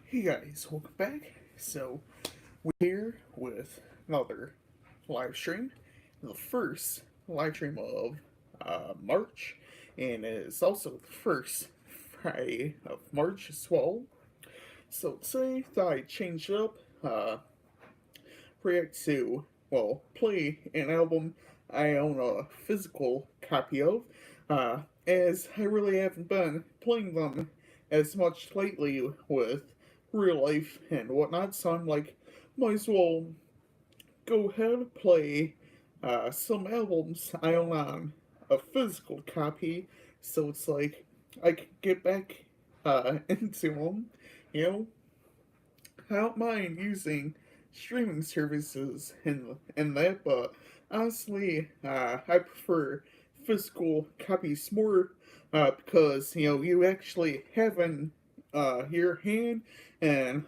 Hey guys, welcome back. So, we're here with another live stream, the first live stream of March, and it is also the first Friday of March as well. So, today, thought I'd change it up, react to, play an album I own a physical copy of, as I really haven't been playing them as much lately with real life and whatnot, so I'm like, might as well go ahead and play some albums I own on a physical copy, so it's like I can get back into them, you know, I don't mind using streaming services and that, but honestly, I prefer physical copies more because you actually have in your hand, and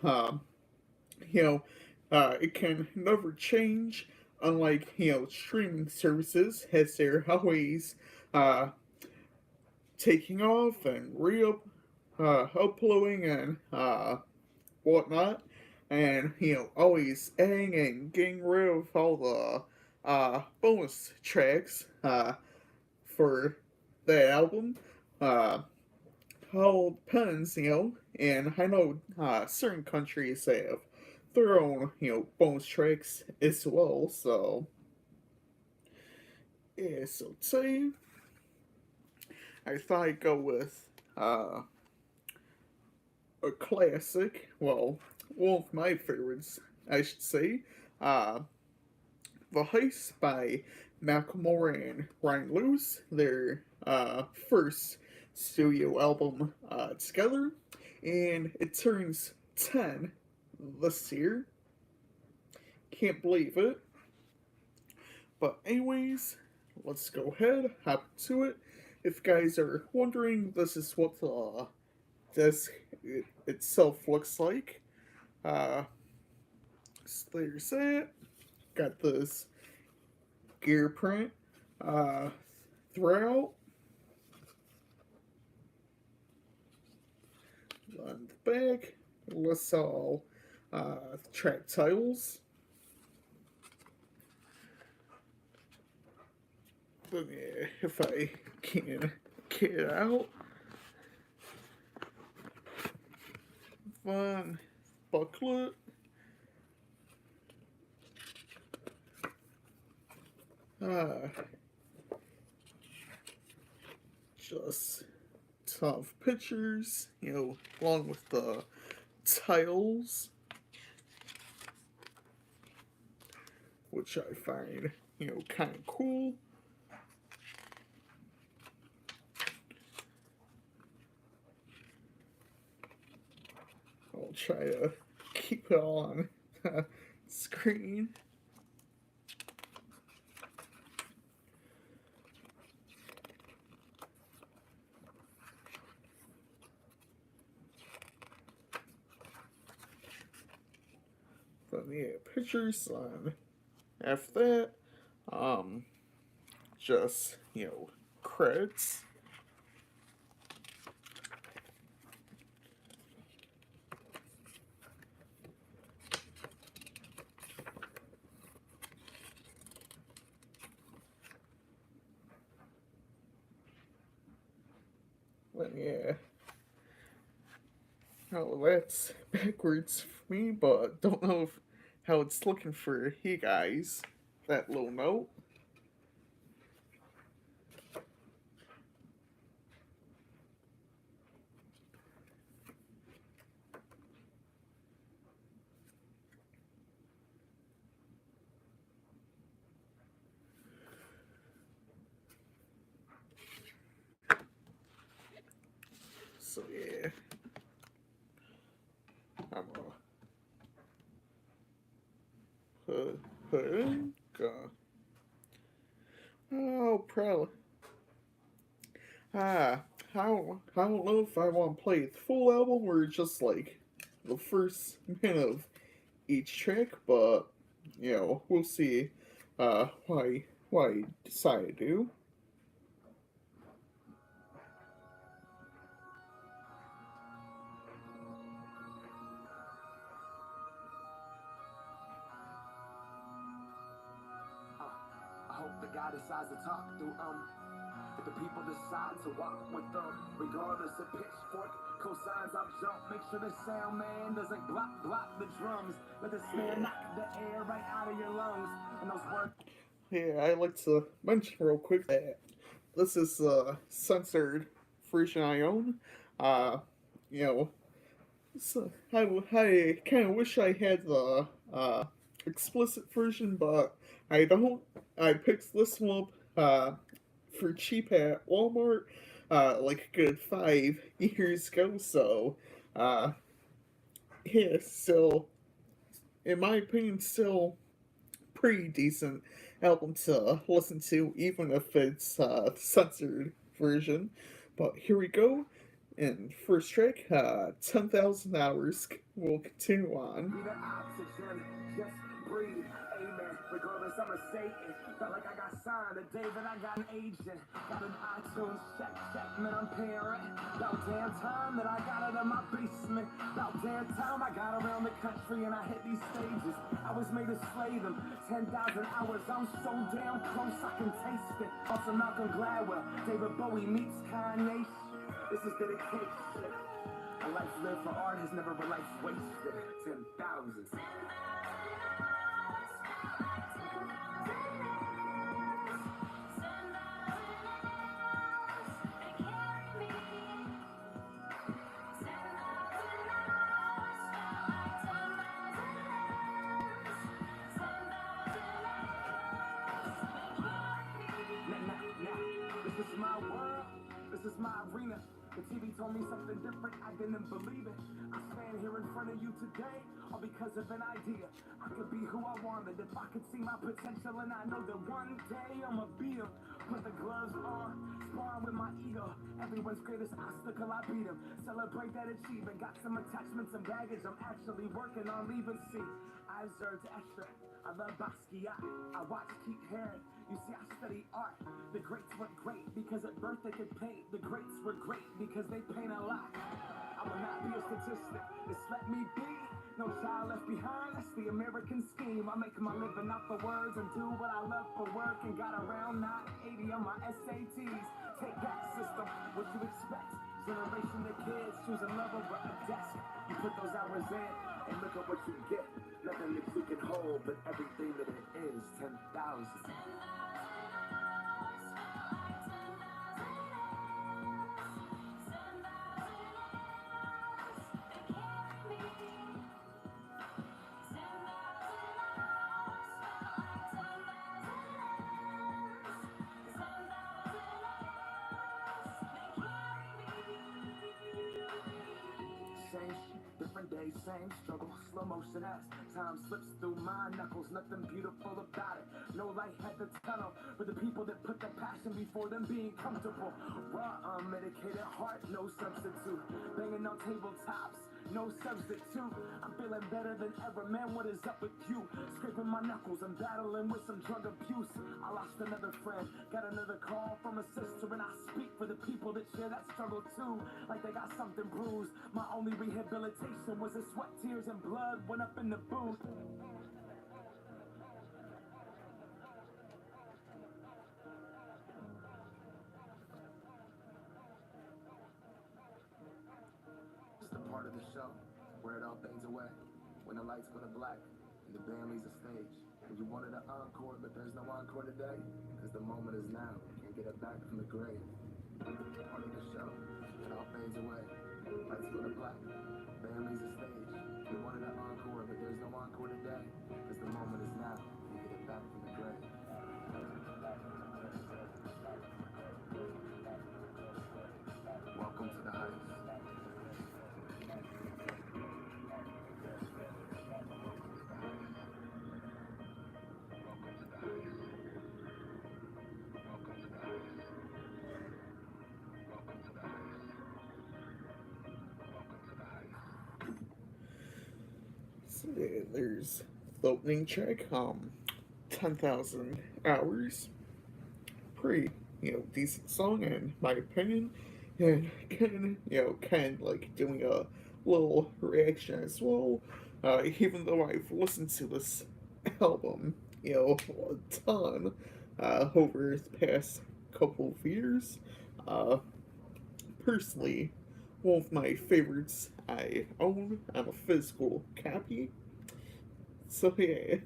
you know it can never change. Unlike streaming services, as they're always uh, taking off and uploading and whatnot, and always adding and getting rid of all the bonus tracks for the album. Uh, all depends, and I know certain countries have their own bonus tracks as well. So yeah, so today I thought I'd go with a classic. Well, one of my favorites, I should say. Uh, The Heist by Macklemore and Ryan Lewis, their first studio album together, and it turns 10 this year. Can't believe it. But, anyways, let's go ahead, hop to it. If you guys are wondering, this is what the disc itself looks like. Uh, so there's that. Got this gear print uh, throughout. On the back, lists all track titles. Then, yeah, if I can get it out, fun booklet. Uh, just ton of pictures, along with the titles, which I find, kind of cool. I'll try to keep it on screen. Then yeah, pictures on after that. Just credits. But yeah, oh, that's backwards for me, but don't know how it's looking for you guys. That little note. So yeah, I'm gonna put it in. Oh, probably. I don't know if I want to play the full album or just like the first minute of each track, but we'll see. Why I decide to do. The guy decides to talk through if the people decide to walk with them, regardless of pitchfork, cosigns, I'll jump. Make sure the sound man doesn't block the drums. Let the snare knock the air right out of your lungs. And those words. Yeah, I'd like to mention real quick that this is a censored version I own. You know, so I kind of wish I had the explicit version, but I don't. I picked this one up for cheap at Walmart like a good 5 years ago, so uh, yeah, still, in my opinion, still pretty decent album to listen to, even if it's censored version. But here we go. And first track, 10,000 Hours, will continue on. Be the oxygen, just breathe, amen. Regardless, I'm a Satan. Felt like I got signed the day that I got an agent. Got an iTunes check, man, I'm paying rent. About damn time that I got out of my basement. About damn time I got around the country and I hit these stages. I was made to slay them. 10,000 hours, I'm so damn close I can taste it. Also Malcolm Gladwell, David Bowie meets Kanye. This is dedication. A life lived for art has never been life wasted. 10,000. This is my world. This is my arena. The TV told me something different, I didn't believe it. I stand here in front of you today, all because of an idea. I could be who I wanted if I could see my potential, and I know that one day I'ma be him. Put the gloves on, sparring with my ego. Everyone's greatest obstacle, I beat him. Celebrate that achievement. Got some attachments and baggage I'm actually working on leaving. See, I observed extra. I love Basquiat. I watch Keith Haring. You see, I study art. The greats were great because at birth they could paint. The greats were great because they paint a lot. I will not be a statistic. Just let me be. No child left behind. That's the American scheme. I make my living off the words and do what I love for work. And got around 980 on my SATs. Take that system. What you expect? Generation of kids choosing love over a desk. You put those hours in and look at what you get. Nothing that you can hold, but everything that it is. 10,000. Same shit, different day, same struggle, slow motion as time slips through my knuckles, nothing beautiful about it. No light at the tunnel, but the people that put their passion before them being comfortable. Raw, unmedicated heart, no substitute. Banging on tabletops, no substitute. I'm feeling better than ever, man, what is up with you? Scraping my knuckles, I'm battling with some drug abuse. I lost another friend, got another call from a sister, and I speak for the people that share that struggle too. Like they got something bruised. My only rehabilitation was the sweat, tears, and blood went up in the booth. It's the part of the show where it all fades away, when the lights go to black and the band leaves the stage. And you wanted an encore, but there's no encore today, because the moment is now. Can't get it back from the grave. Part of the show, it all fades away. Lights go to black, band leaves the stage. You wanted an encore, but there's no encore today, because the moment is now. Can't get it back from the grave. Welcome to the Heights. So, yeah, there's the opening track, 10,000 Hours. Pretty, decent song in my opinion. And kind of like doing a little reaction as well. Even though I've listened to this album, a ton, over the past couple of years. Uh, Personally, one of my favorites I own on a physical copy. So yeah,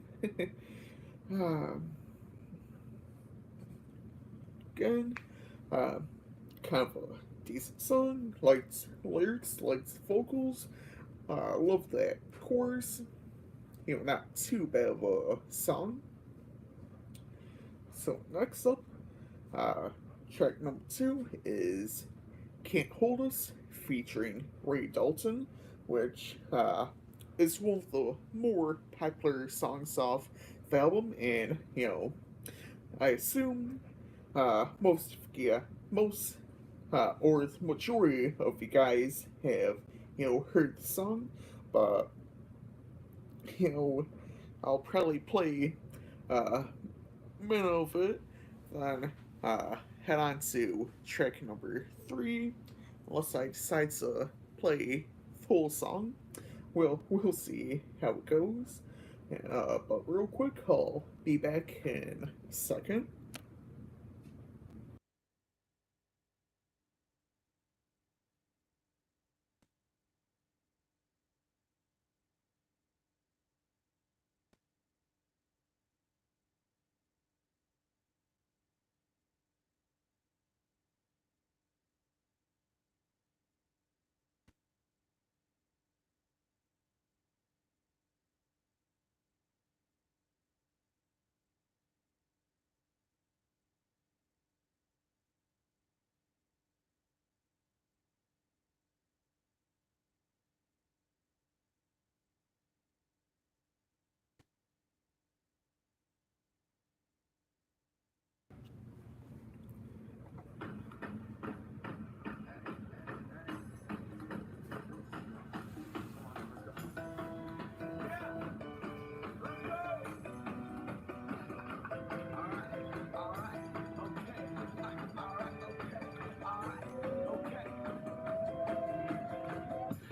um, again, uh, kind of a decent song. Liked lyrics, liked vocals. Love that chorus. Not too bad of a song. So next up, uh, track number two is "Can't Hold Us" featuring Ray Dalton, which is one of the more popular songs off the album, and I assume most or the majority of you guys have heard the song, but you know I'll probably play uh, minute of it, then head on to track number three. Unless I decide to play full song, we'll see how it goes. But real quick, I'll be back in a second.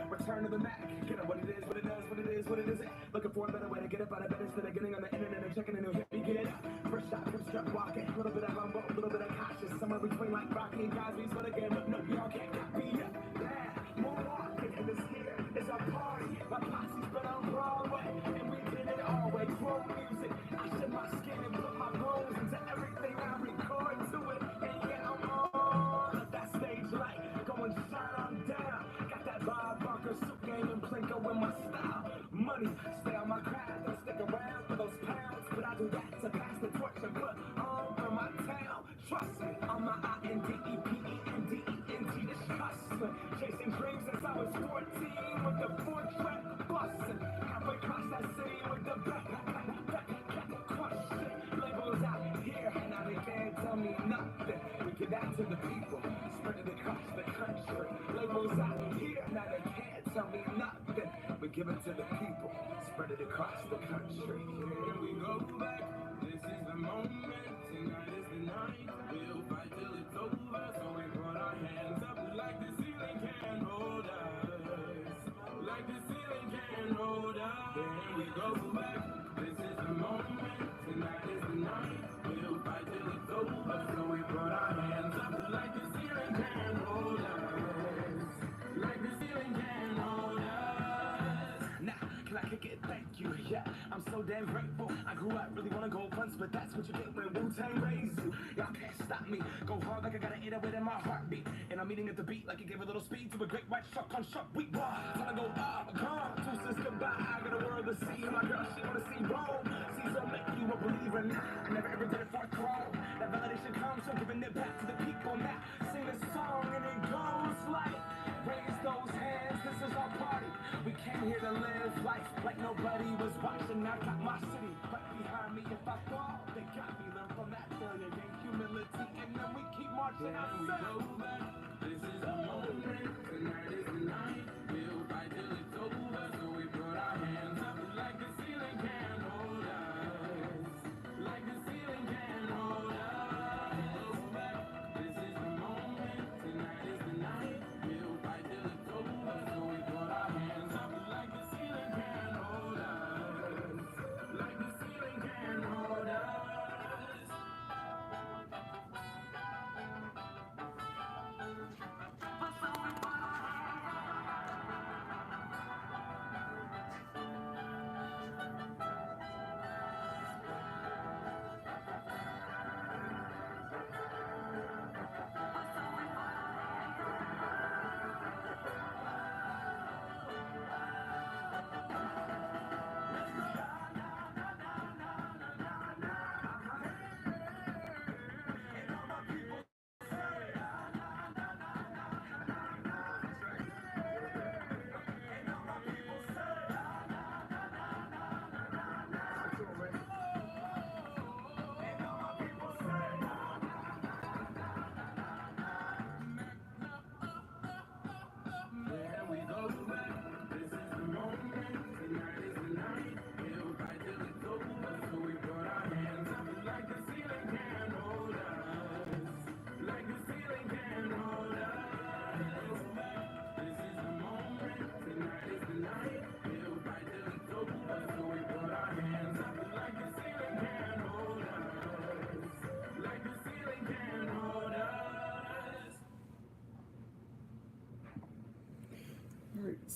Return to the Mac. Get up what it is, what it does, what it is, what it isn't. Looking for a better way to get up out of bed instead of getting on the internet and checking a new hit. Begin. First shot, hip strut walking. A little bit of humble, a little bit of cautious. Somewhere between like Rocky and Cosby's, but again, look, no, y'all can't copy it. Yeah, more walking in this here. It's a party. My posse's been on Broadway, and we did it all way. Chrome music. I shed my skin and put my bones into everything I record to it. And yeah, I'm on that stage light. Going shine on down. Got that Bob Barker suit game and Plinko in my style. Money, stay on my craft, don't stick around for those pounds. But I do that to pass the torch and put on for my town. Trust me, on my INDEPENDENT, this hustling. Chasing dreams since I was 14 with the 4-track bustin'. Halfway across that city with the back crush shit. Labels out here, now they can't tell me nothing. We give that to the people, spread it across the country. Labels out here, now they can't tell me nothing. We give it to the people, spread it across the country. Here we go back, this is the moment. Tonight is the night, we'll fight till it's over. So we put our hands up like the ceiling can't hold us. Like the ceiling can't hold us. Here we go back, this is the moment. Tonight is the night, we'll fight till it's over. So we put our hands up like the ceiling can't hold us. Like the ceiling can't hold us. Now, can I kick it? Thank you. Yeah, I'm so damn grateful. I grew up really wanna go once, but that's what you get when Wu-Tang raised you. Y'all can't stop me. Go hard like I got an 808 in my heartbeat. And I'm eating at the beat like it gave a little speed to a great white shark on shark week. Time to go up, gone. Two sis goodbye. I got a world to see. My girl, she wanna see Rome. Caesar make you a believer now. I never ever did it for a throne. That validation comes from giving it back to the people now. Sing a song and it goes like, raise those hands, this is our party. We came here to live life like nobody was watching. I got my city right behind me. If I fall, they got me. Learn from that failure, gain humility, and then we keep marching. Then we go back. This is the moment. Tonight is the night. We'll fight till it's over. So we put our hands up like the ceiling can't hold us. Like the ceiling can't hold us. Go back. This is the moment. Tonight is the night. We'll fight till it's over. So we put our hands up like the ceiling can't hold us. Like the ceiling can't hold us.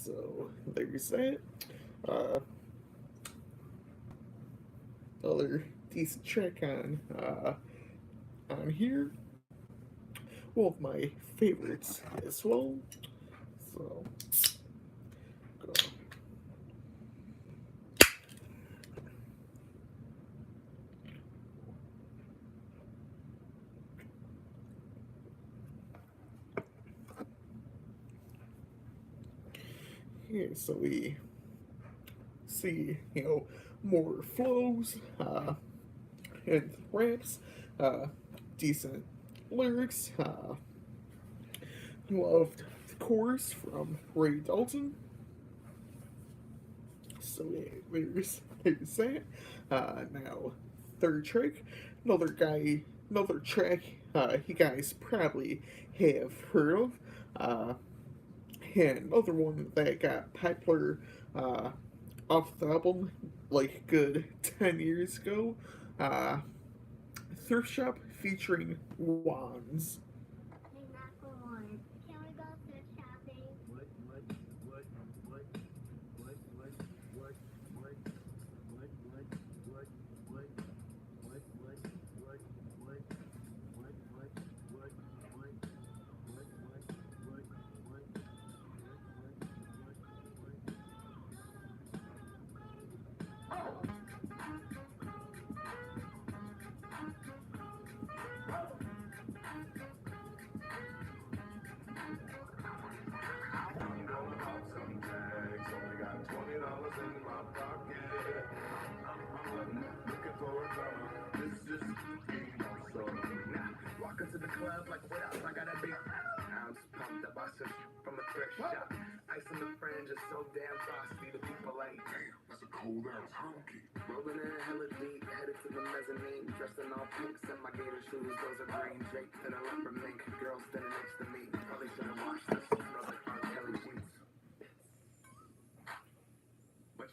So there's that. Uh, Another decent track on here. One of my favorites as well. So go. Yeah, so we see, more flows and raps, uh, decent lyrics. Loved the chorus from Ray Dalton. So yeah, there's that. Now, third track, another track you guys probably have heard of. Uh, and another one that got popular uh, off the album like good 10 years ago. Uh, Thrift Shop featuring Wands. Hey, Macklemore, can we go thrift shopping? Walking to the club like what else? I gotta be ounce pumped up. I search from a thrift shop. Ice in the fringe is so damn frosty. The people like, damn, that's a cold ass honky. Rolling in hella deep, headed to the mezzanine. Dressed in all pink, set my gator shoes. Those are green draped in a leopard mink. Girl standing next to me. Probably should have washed this. Smells like R. Kelly sheets. But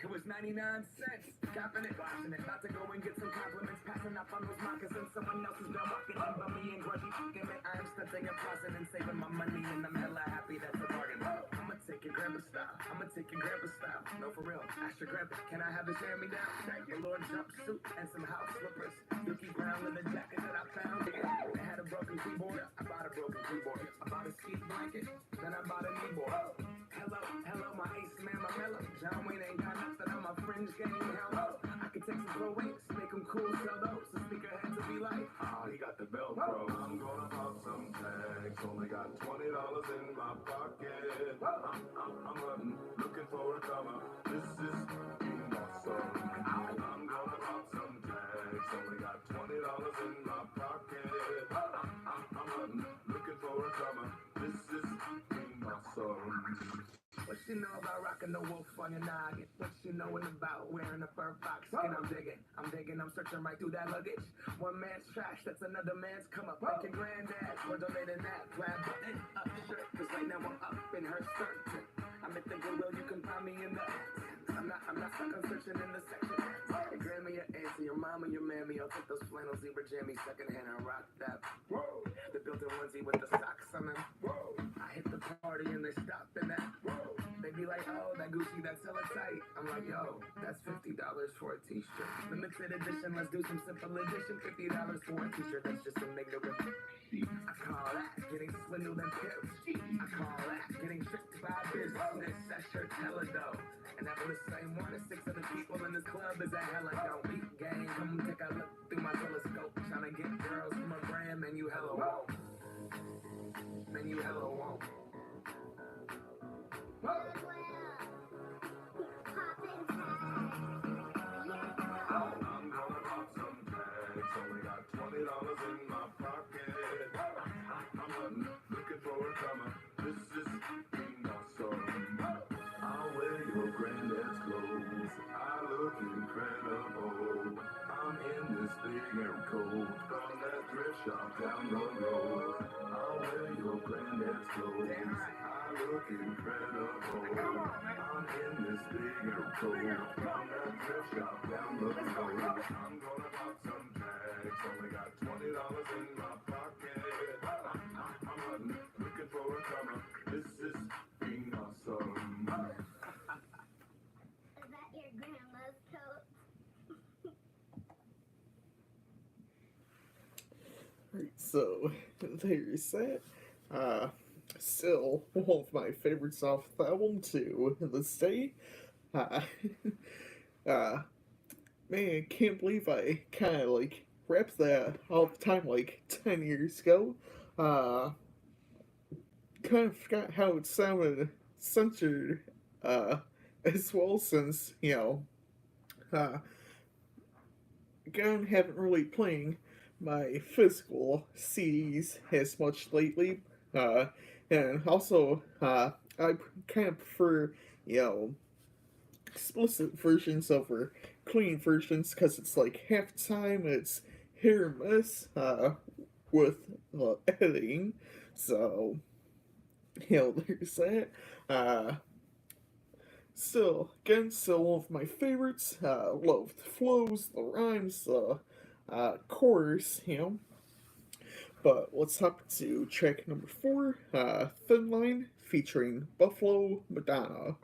it was 99 cents. Copping it, washing it. About to go and get some compliments. Passing up on those moccasins. Someone else has been walking in by me and grudgy fucking it. I'm stunting and flossing and saving my money. And I'm hella happy that's a bargain. I'ma take your grandpa style. I'ma take your grandpa style. No, for real. Ask your grandpa, can I have this hand-me-down? A Lord jumpsuit and some house slippers. Dookie brown leather jacket that I found. I had a broken keyboard. I bought a broken keyboard. I bought a ski blanket. Then I bought a kneeboard. Hello, hello, my ace man, my mellow. John Wayne ain't got nothing on my fringe game. Hello, I can take some pro weights, make them cool, sell those. The speaker had to be like, ah, he got the Velcro. I'm gonna pop some tags. Only got $20 in my pocket. I'm hunting, looking for a comer. This is being awesome. I'm gonna pop some tags. Only got $20 in my pocket. I'm hunting, looking for a comer. This is being awesome. What you know about rocking the wolf on your noggin? What you knowin' about wearing a fur fox skin? I'm digging, I'm searching right through that luggage. One man's trash, that's another man's come up. Thank your granddad for donating that plaid button up shirt. Cause right now I'm up in her skirt. I'm at the Goodwill, you can find me in the I'm not stuck on searching in the section. Your grandma, your auntie, your mama, your mammy. I'll take those flannel zebra jammies secondhand and rock that. Whoa. The built-in onesie with the socks on them. Whoa. I hit the party and they stopped in that. Whoa. They be like, oh, that Gucci, that's hella tight. I'm like, yo, that's $50 for a t-shirt. Limited edition, let's do some simple edition. $50 for a t-shirt, that's just some ignorant. I call that getting swindled and pimped. I call that getting tricked by business. That shirt's hella dope. And having the same one as 6 other people in this club is a hella dope. Beat gang, come take a look through my telescope. Tryna get girls from a brand, man, you hella won't. Man, you hella won't. I'm gonna pop some tags. Only got $20 in my pocket. I'm hunting, looking for a comer. This is being awesome. I'll wear your granddad's clothes. I look incredible. I'm in this big air coat from that thrift shop down the road. I'll wear your granddad's clothes. I look incredible. I'm in this big air coat from that thrift shop down the road. I'm gonna pop some tags. Only got $20 in my pocket. I'm hunting, looking for a comer. This is being awesome. So there's that. Uh, Still one of my favorites off the album to this day. Uh, uh, Man, can't believe I kind of like wrapped that all the time like 10 years ago. Uh, Kind of forgot how it sounded censored uh, as well since, uh, again, haven't really playing my physical CDs as much lately. Uh, and also, I kind of prefer, you know, explicit versions over clean versions because it's like half the time it's hit or miss with the editing. So, there's that. Uh, still one of my favorites. Love the flows, the rhymes, the chorus, But let's hop to track number 4, Thin Line, featuring Buffalo Madonna.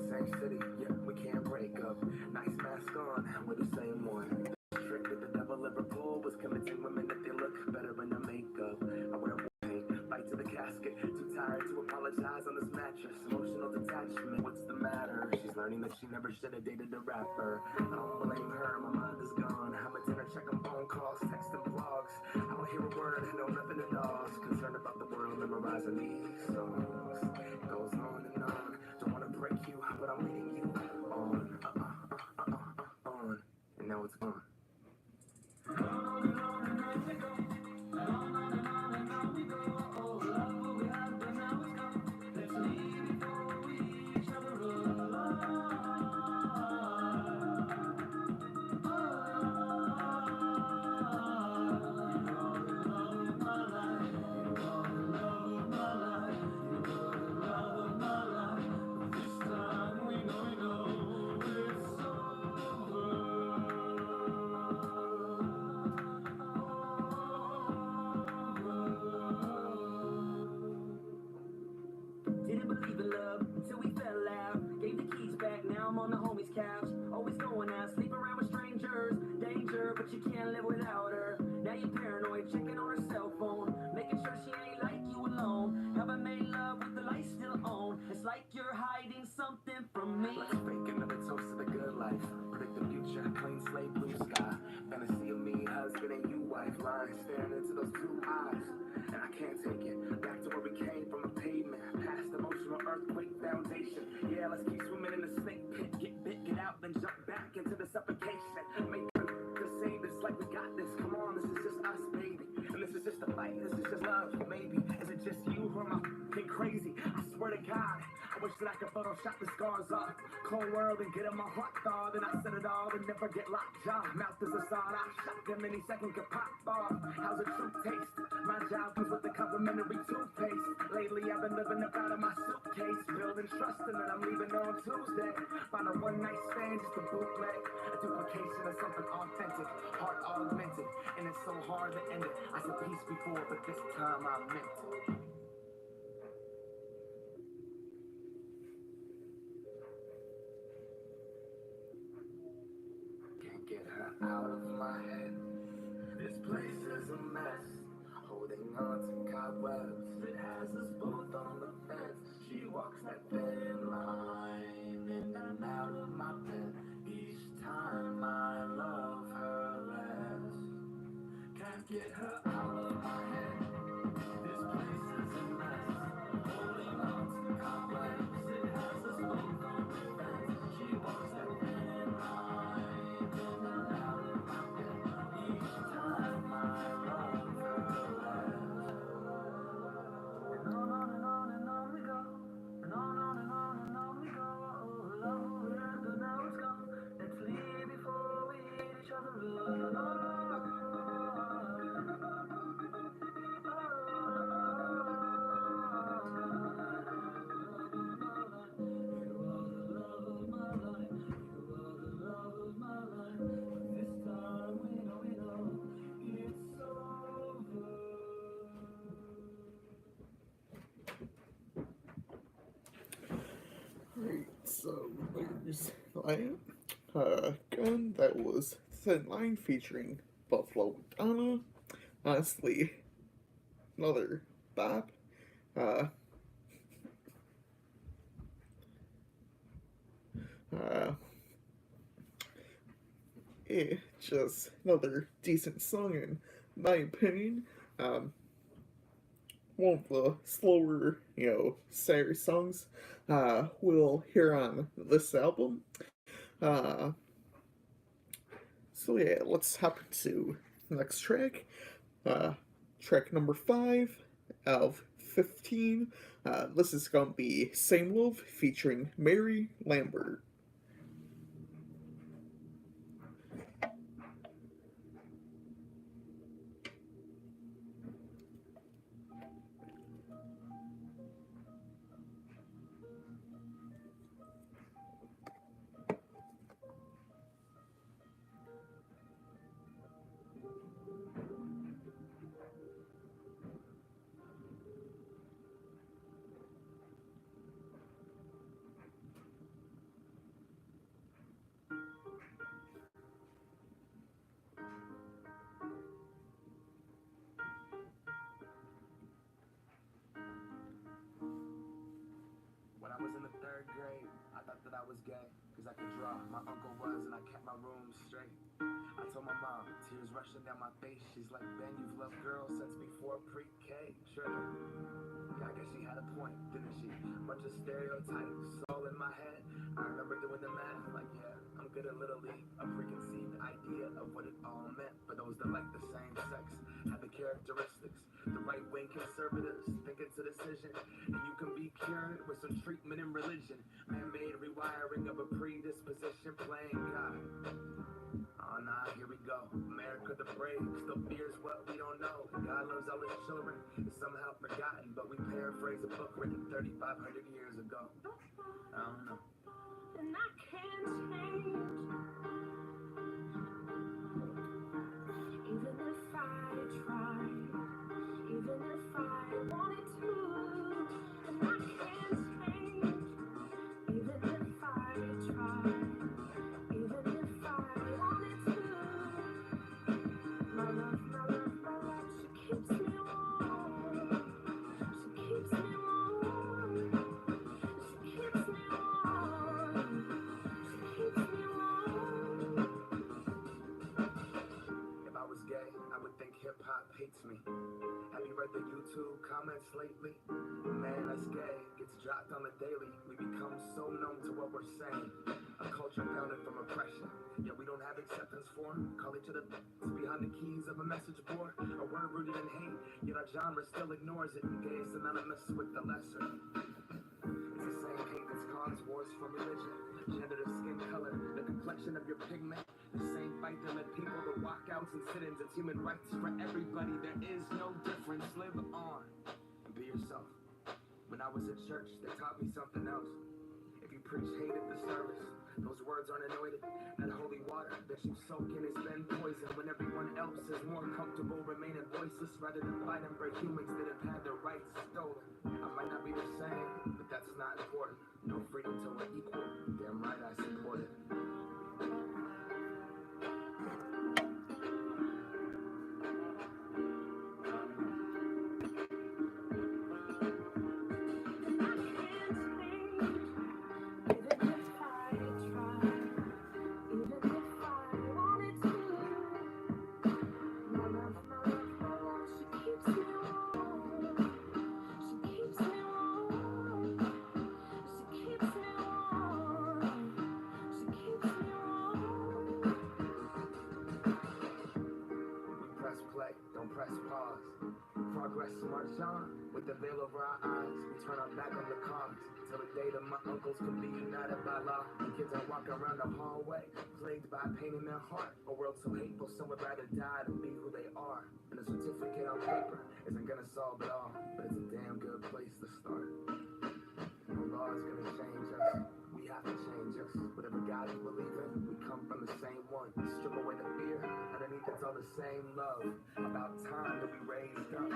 Same city, yeah, we can't break up. Nice mask on, we're the same one. Trick that the devil Liverpool was convincing women that they look better in their makeup. I wear paint, bite to the casket. Too tired to apologize on this mattress. Emotional detachment, what's the matter? She's learning that she never should have dated a rapper. I don't blame her, my mind is gone. I'm at dinner checking phone calls, texting blogs. I don't hear a word, know nothing at all. Concerned about the world, memorizing these songs. It goes on and on. Don't wanna break you, but I'm leading you on, on, and now it's gone. Didn't believe in love until we fell out. Gave the keys back, now I'm on the homie's couch. Always going out, sleep around with strangers. Danger, but you can't live without her. Now you're paranoid, checking on her cell phone. Making sure she ain't like you alone. Have I made love with the lights still on? It's like you're hiding something from me. Let's fake another toast to the good life. Predict the future, clean slate, blue sky. Fantasy of me, husband and you, wife. Lying, staring into those blue eyes. And I can't take it. Back to where we came from, a pavement. Past emotional earthquake foundation. Yeah, let's keep swimming in the snake pit. Get bit, get out, then jump back into the suffocation. Make to save this like we got this. Come on, this is just us, baby. And this is just a fight, this is just love, maybe. Is it just you or am I f***ing crazy? I swear to God, I wish that I could Photoshop the scars off. Cold world and get in my heart thawed. And I said it all and never get locked jaw. Mouth is a sawed off shotgun, any second could pop off. How's the truth taste? My job comes with the complimentary toothpaste. Lately I've been living up out of my suitcase. Building trust and then I'm leaving on Tuesday. Find a one night stand just a bootleg. A duplication of something authentic. Heart augmented. And it's so hard to end it. I said peace before, but this time I meant it. Can't get her out of my head. This place is a mess. Holding on to cobwebs. It has us both on the fence. She walks that thin line in and out of my bed. Each time I love her less. Can't get her out of my head. This place is a mess. Holding on to cobwebs. It has us both on the fence. She walks that thin line in and out of my bed. Each time I love her less. And on and on and So there's that. Gun that was Thin Line featuring Buffalo Madonna. Honestly, another bop. Uh, uh, just another decent song in my opinion. Um, One of the slower, sadder songs we'll hear on this album. Uh, so yeah, let's hop into the next track. Uh, Track number 5 of 15. This is gonna be Same Love featuring Mary Lambert. When I was in the 3rd grade, I thought that I was gay, cause I could draw. My uncle was, and I kept my room straight. I told my mom, tears rushing down my face. She's like, Ben, you've loved girls since before pre-K. Sure. Yeah, I guess she had a point, didn't she? Bunch of stereotypes all in my head. I remember doing the math, like, yeah, I'm good at Little League. A preconceived idea of what it all meant for those that like the same sex. Had the characteristics, the right-wing conservatives thinking to decision. And you can be cured with some treatment in religion. Man-made rewiring of a predisposition playing God. Oh nah, here we go. America the brave still fears what we don't know. God loves all his children, is somehow forgotten, but we paraphrase a book written 3,500 years ago. I don't know. And I can't change, even if I tried, even if I wanted to. And I can't change, even if I tried, even if I wanted to. My love, she keeps me warm. She keeps me warm. She keeps me warm. She keeps me warm. If I was gay, I would think hip-hop hates me. Have you read the YouTube comments lately? Man, that's gay. Gets dropped on the daily. We become so numb to what we're saying. A culture founded from oppression. Yet we don't have acceptance for 'em. Call each other behind the keys of a message board. A word rooted in hate. Yet our genre still ignores it. Gay is synonymous with the lesser. It's the same hate that's caused wars for religion. Gender to skin color. The complexion of your pigment. The same fight that led people to walkouts and sit-ins. It's human rights for everybody. There is no difference. Live on and be yourself. When I was at church, they taught me something else. If you preach hate at the service, those words aren't anointed. That holy water that you soak in has been poisoned. When everyone else is more comfortable remaining voiceless rather than fighting for humans that have had their rights stolen. I might not be the same, but that's not important. No freedom till we're equal. Damn right I support it. Press play, don't press pause. Progress march on with the veil over our eyes. We turn our back on the cause till the day that my uncles can be united by law. And kids are walking around the hallway, plagued by pain in their heart. A world so hateful, some would rather die than be who they are. And a certificate on paper isn't gonna solve it all, but it's a damn good place to start. No law is gonna change us. We have to change us. Whatever God you believe in, we come from the same one. Strip away the fear. Underneath it's all the same love. About time that we raised up.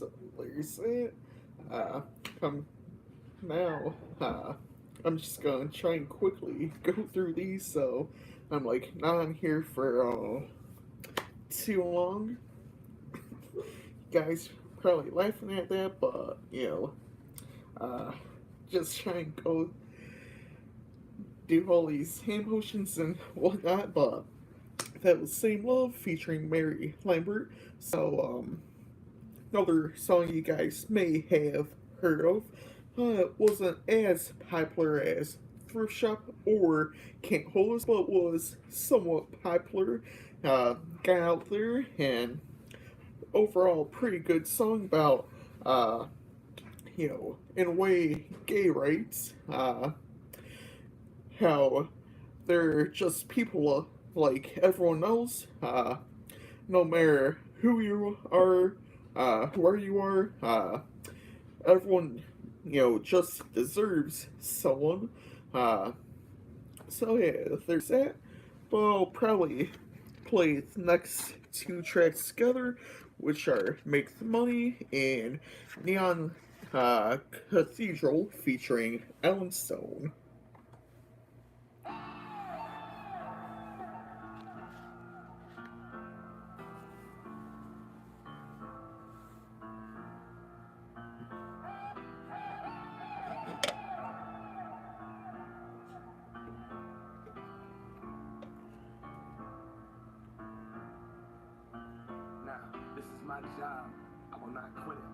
So there's it. Uh, um, now, I'm just gonna try and quickly go through these so I'm like not on here for too long. You guys probably laughing at that, but uh, just try and go do all these hand motions and whatnot. But that was Same Love featuring Mary Lambert. So, another song you guys may have heard of. Wasn't as popular as Thrift Shop or Can't Hold Us, but was somewhat popular. Got out there, and overall pretty good song about, in a way, gay rights. How they're just people like everyone else. No matter who you are, where you are, everyone, just deserves someone. Uh, so yeah, there's that. But I'll probably play the next two tracks together, which are Make the Money and Neon Cathedral featuring Ellen Stone. Now, this is my job. I will not quit it.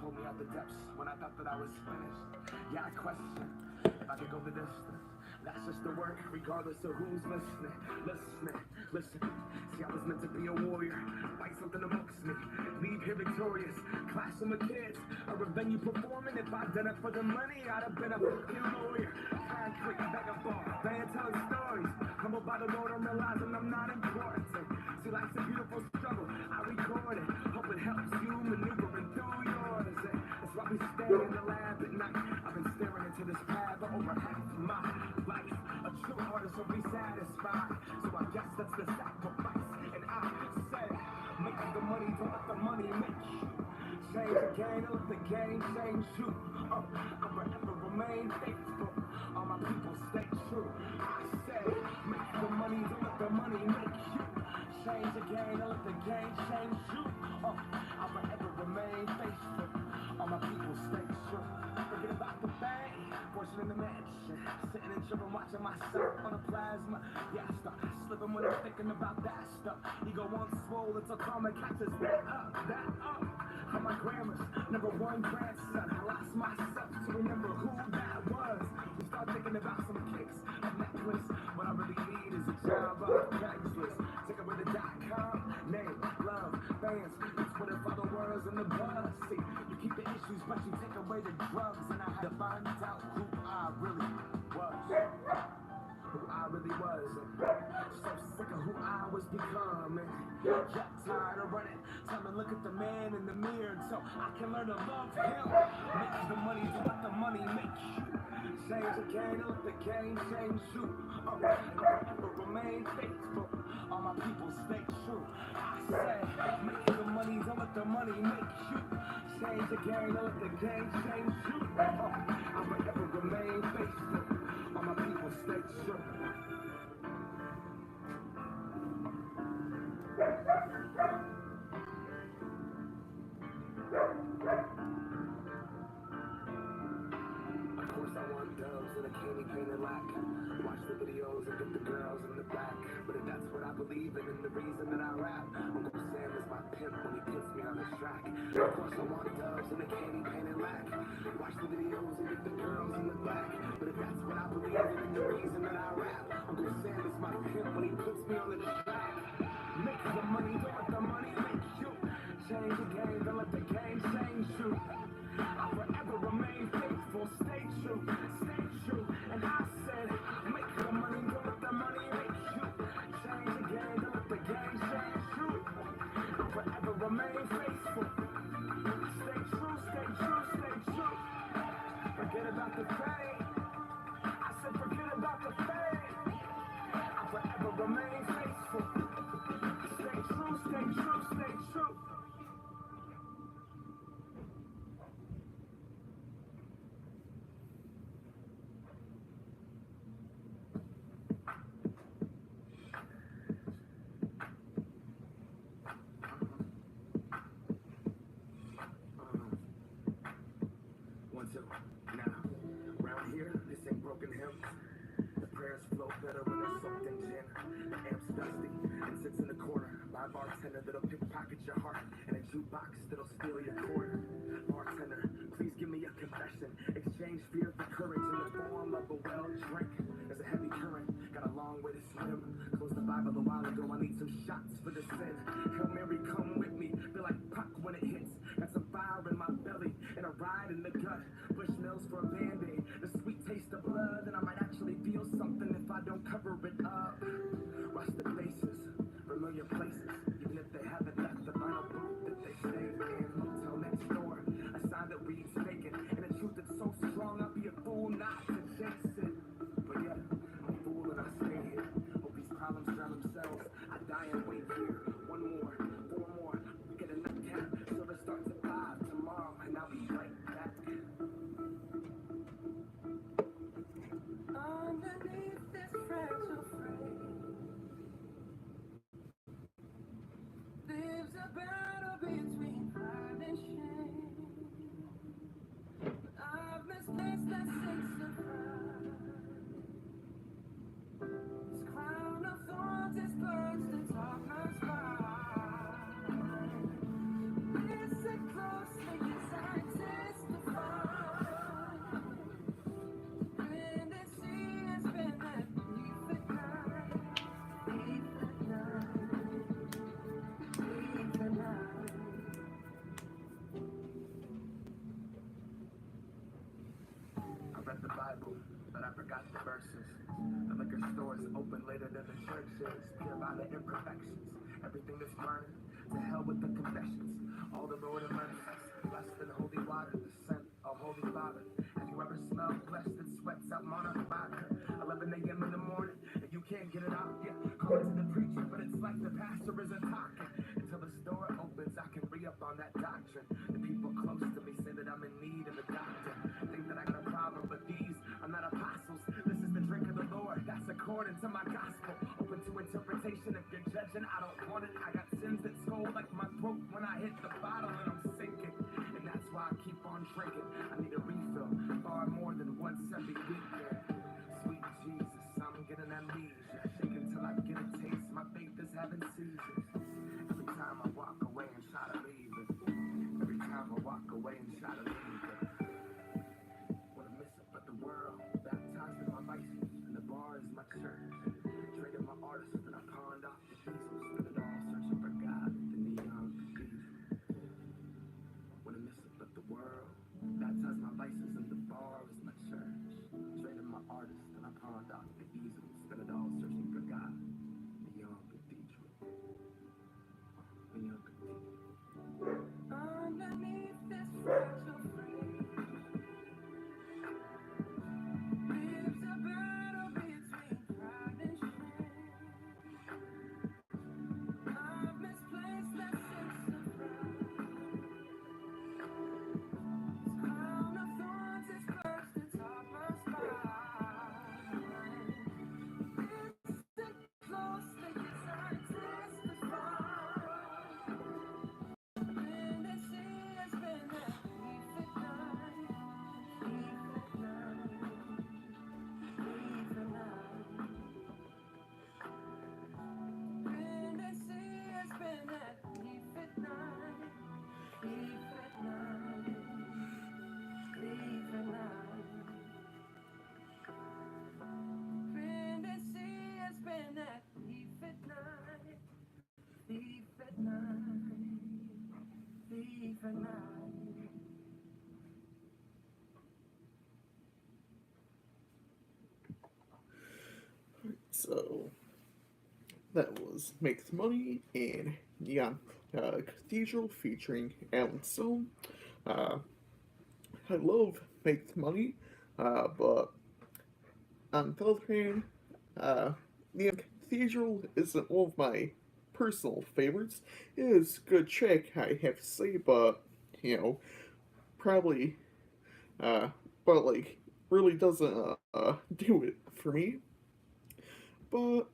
Pull me out the depths when I thought that I was finished. Yeah, I question if I could go the distance. That's just the work, regardless of who's listening. Listen. See, I was meant to be a warrior. Fight something amongst me. Leave here victorious. Clash with my kids. A venue performing. If I'd done it for the money, I'd have been a fucking lawyer. Concrete, vagabond, van telling stories. Humbled by the Lord, I'm realizing I'm not important. See, life's a beautiful struggle. I record it. Hope it helps you maneuvering through yours. That's why we stay in the lab at night. I've been staring into this pad for over half my life. A true artist will be satisfied. So I guess that's the sacrifice. And I say, make the money, don't let the money make you. Change the game, don't let the game change you. I'll forever remain faithful. All my people stay true. I say, make the money, don't let the money make you. Change the game, don't let the game change you. I'll forever remain faithful. All my people stay true. Forget about the bank, portion in the mansion. Sitting and chilling, watching myself on a plasma. Yeah, I start slipping when I'm thinking about that stuff. Ego on swole until karma catches that up. On my grandma's number one grandson. I lost myself to remember who that was. We start thinking about some kicks, a necklace. What I really need is a job on Craigslist. Take away the .com, name, love, fans. It's what if all the words in the buzz. See, you keep the issues, but you take away the drugs. And I had to find out who I really was. Who I really was. So sick of who I was becoming. Got tired of running. Time to look at the man in the mirror so I can learn to love him. Make the money, don't let the money make you. Change the game, don't let the game change you. I'll forever remain faithful. All my people stay true. I say, make the money, don't let the money make you. Change the game, don't let the game change you. I'll forever remain faithful. All my people stay true. Of course I want doves and a candy painted lack. Watch the videos and get the girls in the back. But if that's what I believe in and the reason that I rap, Uncle Sam is my pimp when he puts me on the track. Of course I want doves and a candy painted lack. Watch the videos and get the girls in the back. But if that's what I believe in and the reason that I rap, Uncle Sam is my pimp when he puts me on the track. Make the money, don't let the money make you. Change the game, don't let the game change you. I'll forever remain faithful, stay true. And I said, make the money, don't let the money make you. Change the game, don't let the game change you. I'll forever remain faithful. Stay true. Forget about the fame. I said, forget about the fame. I'll forever remain faithful. Stay true. prayers flow better when they're soaked in gin. The amp's dusty and sits in the corner by a bartender that'll pickpocket your heart and a jukebox that'll steal your quarter. Bartender, please give me a confession. Exchange fear for courage in the form of a well drink. There's a heavy current, got a long way to swim. Closed the Bible a while ago, I need some shots for the sin. Hail Mary, come with me, feel like Puck when it hits. Got some fire in my belly and a ride in the gut. Bushmills for a band-aid, the sweet taste of blood. And I might actually feel something if I don't cover it up. Watch the faces, familiar places, even if they haven't left the vinyl booth that they stayed in. Motel next door, a sign that reads vacant. And a truth that's so strong, I'd be a fool not to chase it. But yeah, I'm a fool and I stay here. Hope these problems drown themselves. I die and wait here. One more, four more, get a nightcap. Service starts at 5 tomorrow, and I'll be right back. Underneath this fragile frame lives a battle between pride and shame. I've misplaced that sense of pride. This crown of thorns is perched atop my spine. Listen closely as I testify. Tendency has been that thief at night, thief at night, thief at night. I read the Bible, but I forgot the verses. The liquor store is open later than the church is. Pure by the imperfections. Everything that's burning. To hell with the confessions. All the Lord and mercies. Blessed in holy water, the scent of Holy Father. Have you ever smelled flesh that sweats out monarch vodka? 11 a.m. in the morning, and you can't get it out yet. Call to the preacher, but it's like the pastor isn't talking. Until the store opens, I can re-up on that doctrine. The people close to me say that I'm in need of a doctor. Think that I got a problem, but these are not apostles. This is the drink of the Lord, that's according to my gospel. Open to interpretation, if you're judging, I don't want it. I got sins that scold like my throat when I hit the bottle and I'm sinking. And that's why I keep on drinking. I need a refill, far more than once every weekend. Sweet Jesus, I'm getting amnesia. Shake until I get a taste, my faith is having seizures. Every time I walk away and try to leave it. Every time I walk away and try to leave it. Wanna miss it, but the world baptized in my vices, and the bar is my church. Traded my artist, and I pawned off the easel. Spent it all searching for God at the neon cathedral. Wanna miss it, but the world baptized my vices, and the bar is my church. Traded my artist, and I pawned off the easel. Spent it all searching for God. Neon cathedral. Neon cathedral. Underneath this fragile frame lives a battle between pride and shame. I've misplaced that sense of pride. This crown of thorns is perched atop my spine. Listen closely as I testify. Tendency has been that thief at night, thief at night, thief at night. Tendency has been that thief at night, thief at night, thief at night. Tendency has been that thief at night, thief at night, thief at night. So that was Make the Money in Neon Cathedral featuring Alan Stone. I love Make the Money, but on the other hand, Neon Cathedral isn't one of my personal favorites. It is a good check, I have to say, but, probably, but, like, really doesn't do it for me. But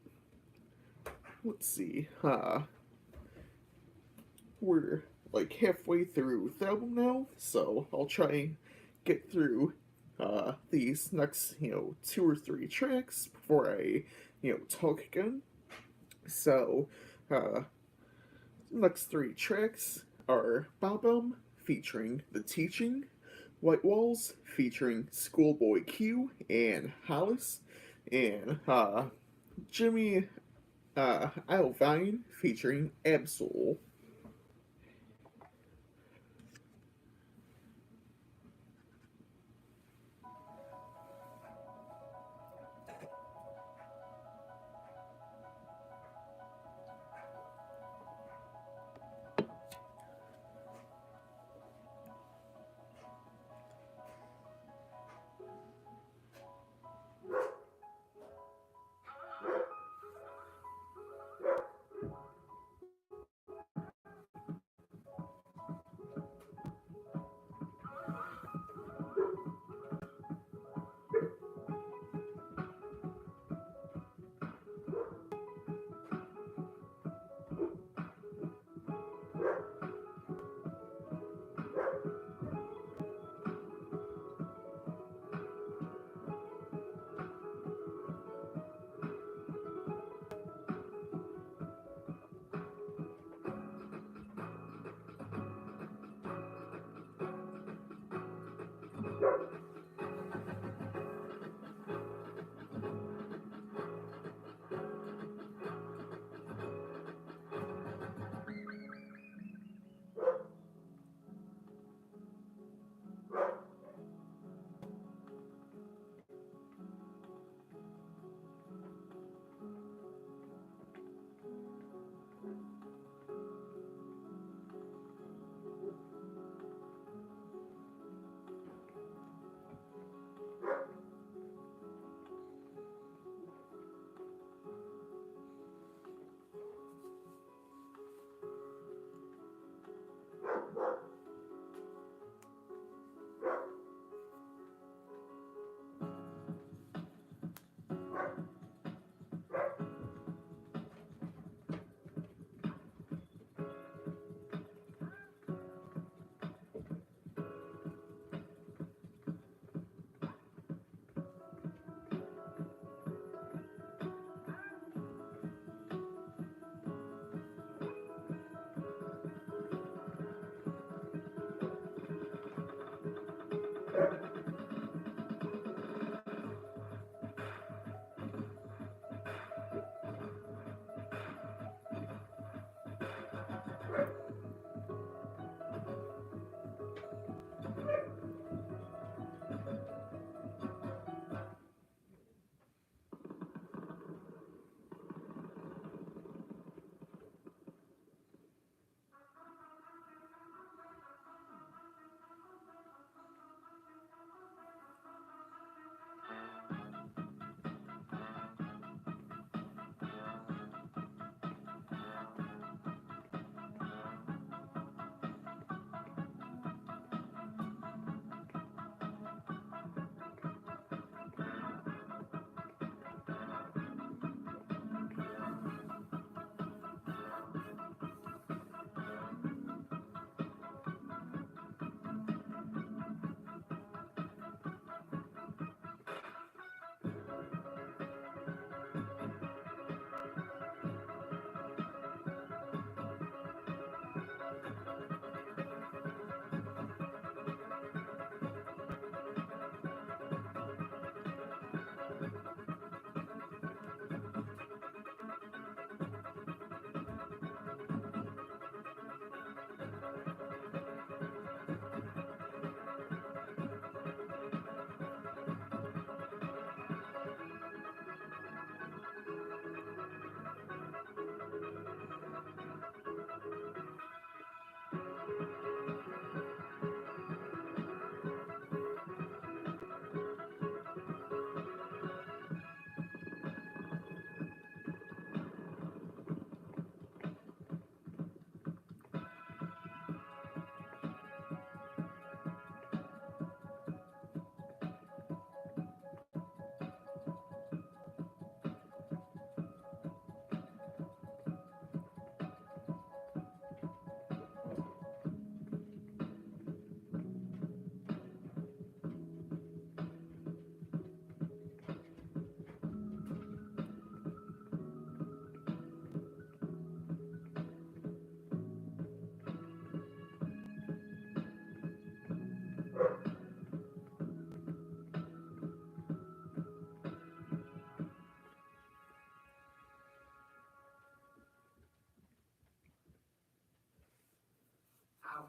let's see. We're like halfway through the album now, so I'll try and get through these next, 2 or 3 tracks before I, talk again. So, uh, next 3 tracks are Bob featuring The Teaching, White Walls featuring Schoolboy Q and Hollis, and Jimmy Iovine featuring Absol.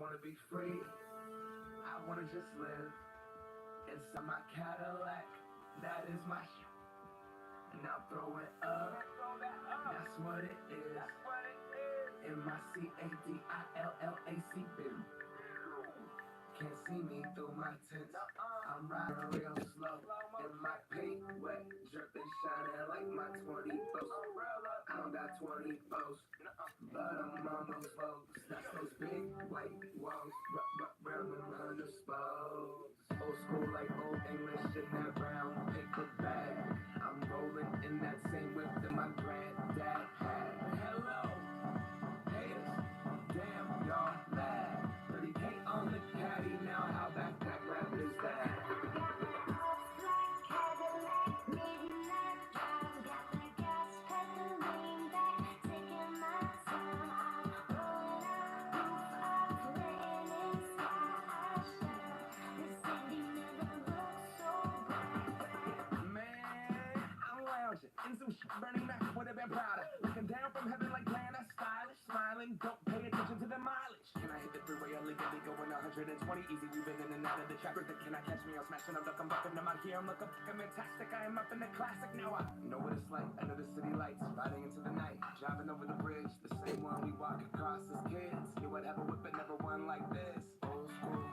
wanna be free. I wanna just live inside my Cadillac. That is my shit. And now throw it up. That's what it is. MICADILLAC, baby. Can't see me through my tents. I'm riding real slow. And my paint wet. Jerk, they shining like my 20 bows. I don't got 20 bows. But I'm on those folks. That's those big white walls. Round and undisposed. Old school like old English in that brown paper bag. I'm rolling in that same whip that my granddad had. Hello, haters. Damn, y'all mad. 30K on the caddy. Now how that rap is that? In some shit burning back would have been prouder. Looking down from heaven like Lana, stylish, smiling, don't pay attention to the mileage. Can I hit the freeway illegally going 120 easy? We've been in and out of the traffic. Can I catch me? I'm smashing up, I'm bucking them out here. I'm looking fantastic. I am up in the classic. Now I know what it's like under the city lights, riding into the night, driving over the bridge, the same one we walk across as kids. You would have a whip, but never one like this. Old school,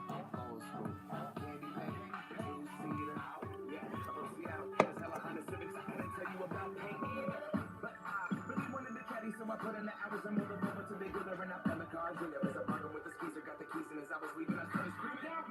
candy paint, two-seater. Yeah, from Seattle, there's hella Honda Civics. I couldn't tell you about paint either, but I really wanted the caddy, so I put in the hours and moved it over to the dealer, and I found the cars. And there was a bugger with the squeezer, got the keys, and as I was leaving, I started screaming.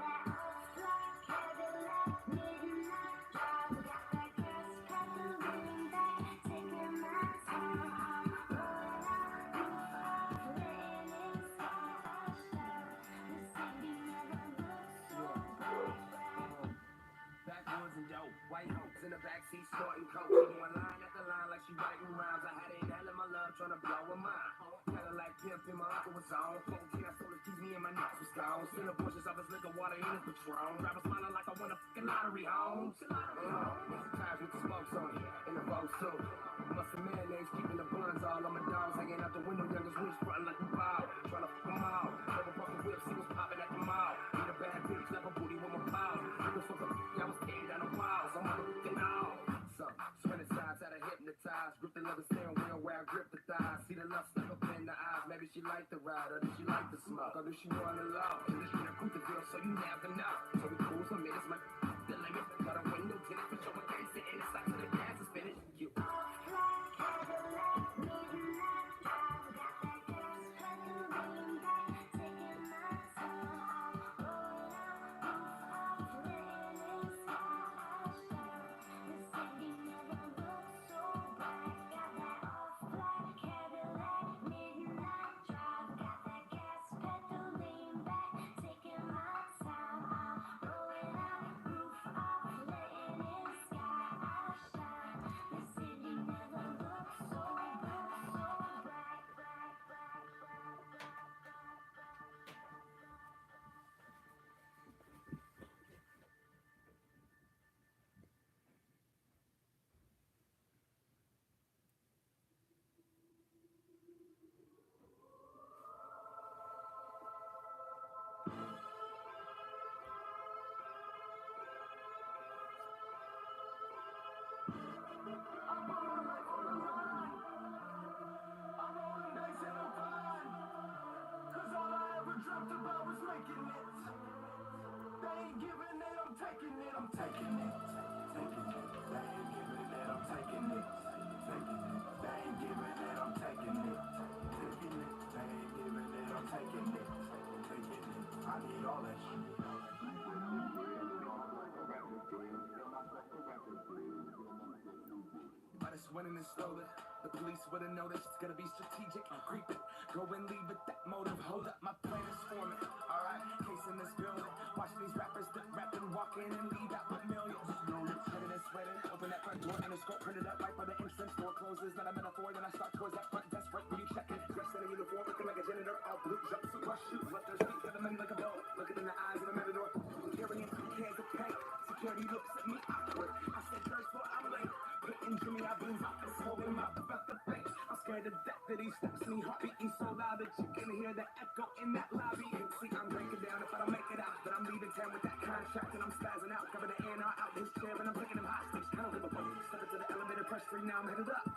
Backwoods and dope, white hopes in the backseat, snorting coke. She going line after line like she writing rhymes. I had a nail in my love, trying to blow her mind. Cadillac pimping, my uncle was on. 14, I stole his keys, me and my nuts was gone. Still the bushes of his liquor, water in his Patron. Driver smiling like I won a fucking lottery home. Tires with the smokes on it, in the boat too. Muscle mayonnaise, keeping the buns all on my dogs, hanging out the window, youngest wings frontin' like we bow. Trying to fuck them all. Never fucking whips, he was popping at the mall. Need a bad bitch, like a booty with my pals. Niggas fuck up, I was standing down the walls. I'm looking all. So, spinning sides out of hypnotized. Grip the leather steering wheel where I grip the thighs. See the love stuck up in the eyes. Maybe she liked the ride, or did she like the smoke? Or did she want to love? In the street, I put the girl, so you never know. So we cool, so minutes, my the limit. Got a window tinted for sure, can't sit in the side till the gas is finished. You. I'm taking it. They ain't giving it, I'm taking it. They ain't giving it, I'm taking it. They ain't giving it, I'm taking it. I need all that shit. But it's winning and stolen. The police wouldn't notice, it's gonna be strategic. I'm creeping, go and leave with that motive. Hold up, my plan is forming. Alright, case in this building. Watch these rappers that rap and walk in and leave out with millions. Sweating and sweating, open that front door and the scope printed up right by the entrance. Door closes, not a metaphor, then I start towards that front desk. Right when you check it, dressed in a uniform, looking like a janitor. All blue jumpsuit, rush shoes, left their feet, got the money like a dog. Looking in the eyes of a matador, carrying 2 cans of paint. Security looks at me awkward. I said, first floor, I'm late. Putting Jimmy, I blew my fist, holding my butt the face. I'm scared to death that he these steps, me heart beating so loud that you can hear the echo in that lobby. See, I'm breaking down if I don't make it out, but I'm leaving town with that contract and I'm spazzing out, cover the NR out his chair and I'm taking him hostage. I don't give a fuck. Step into the elevator, press 3, now I'm headed up.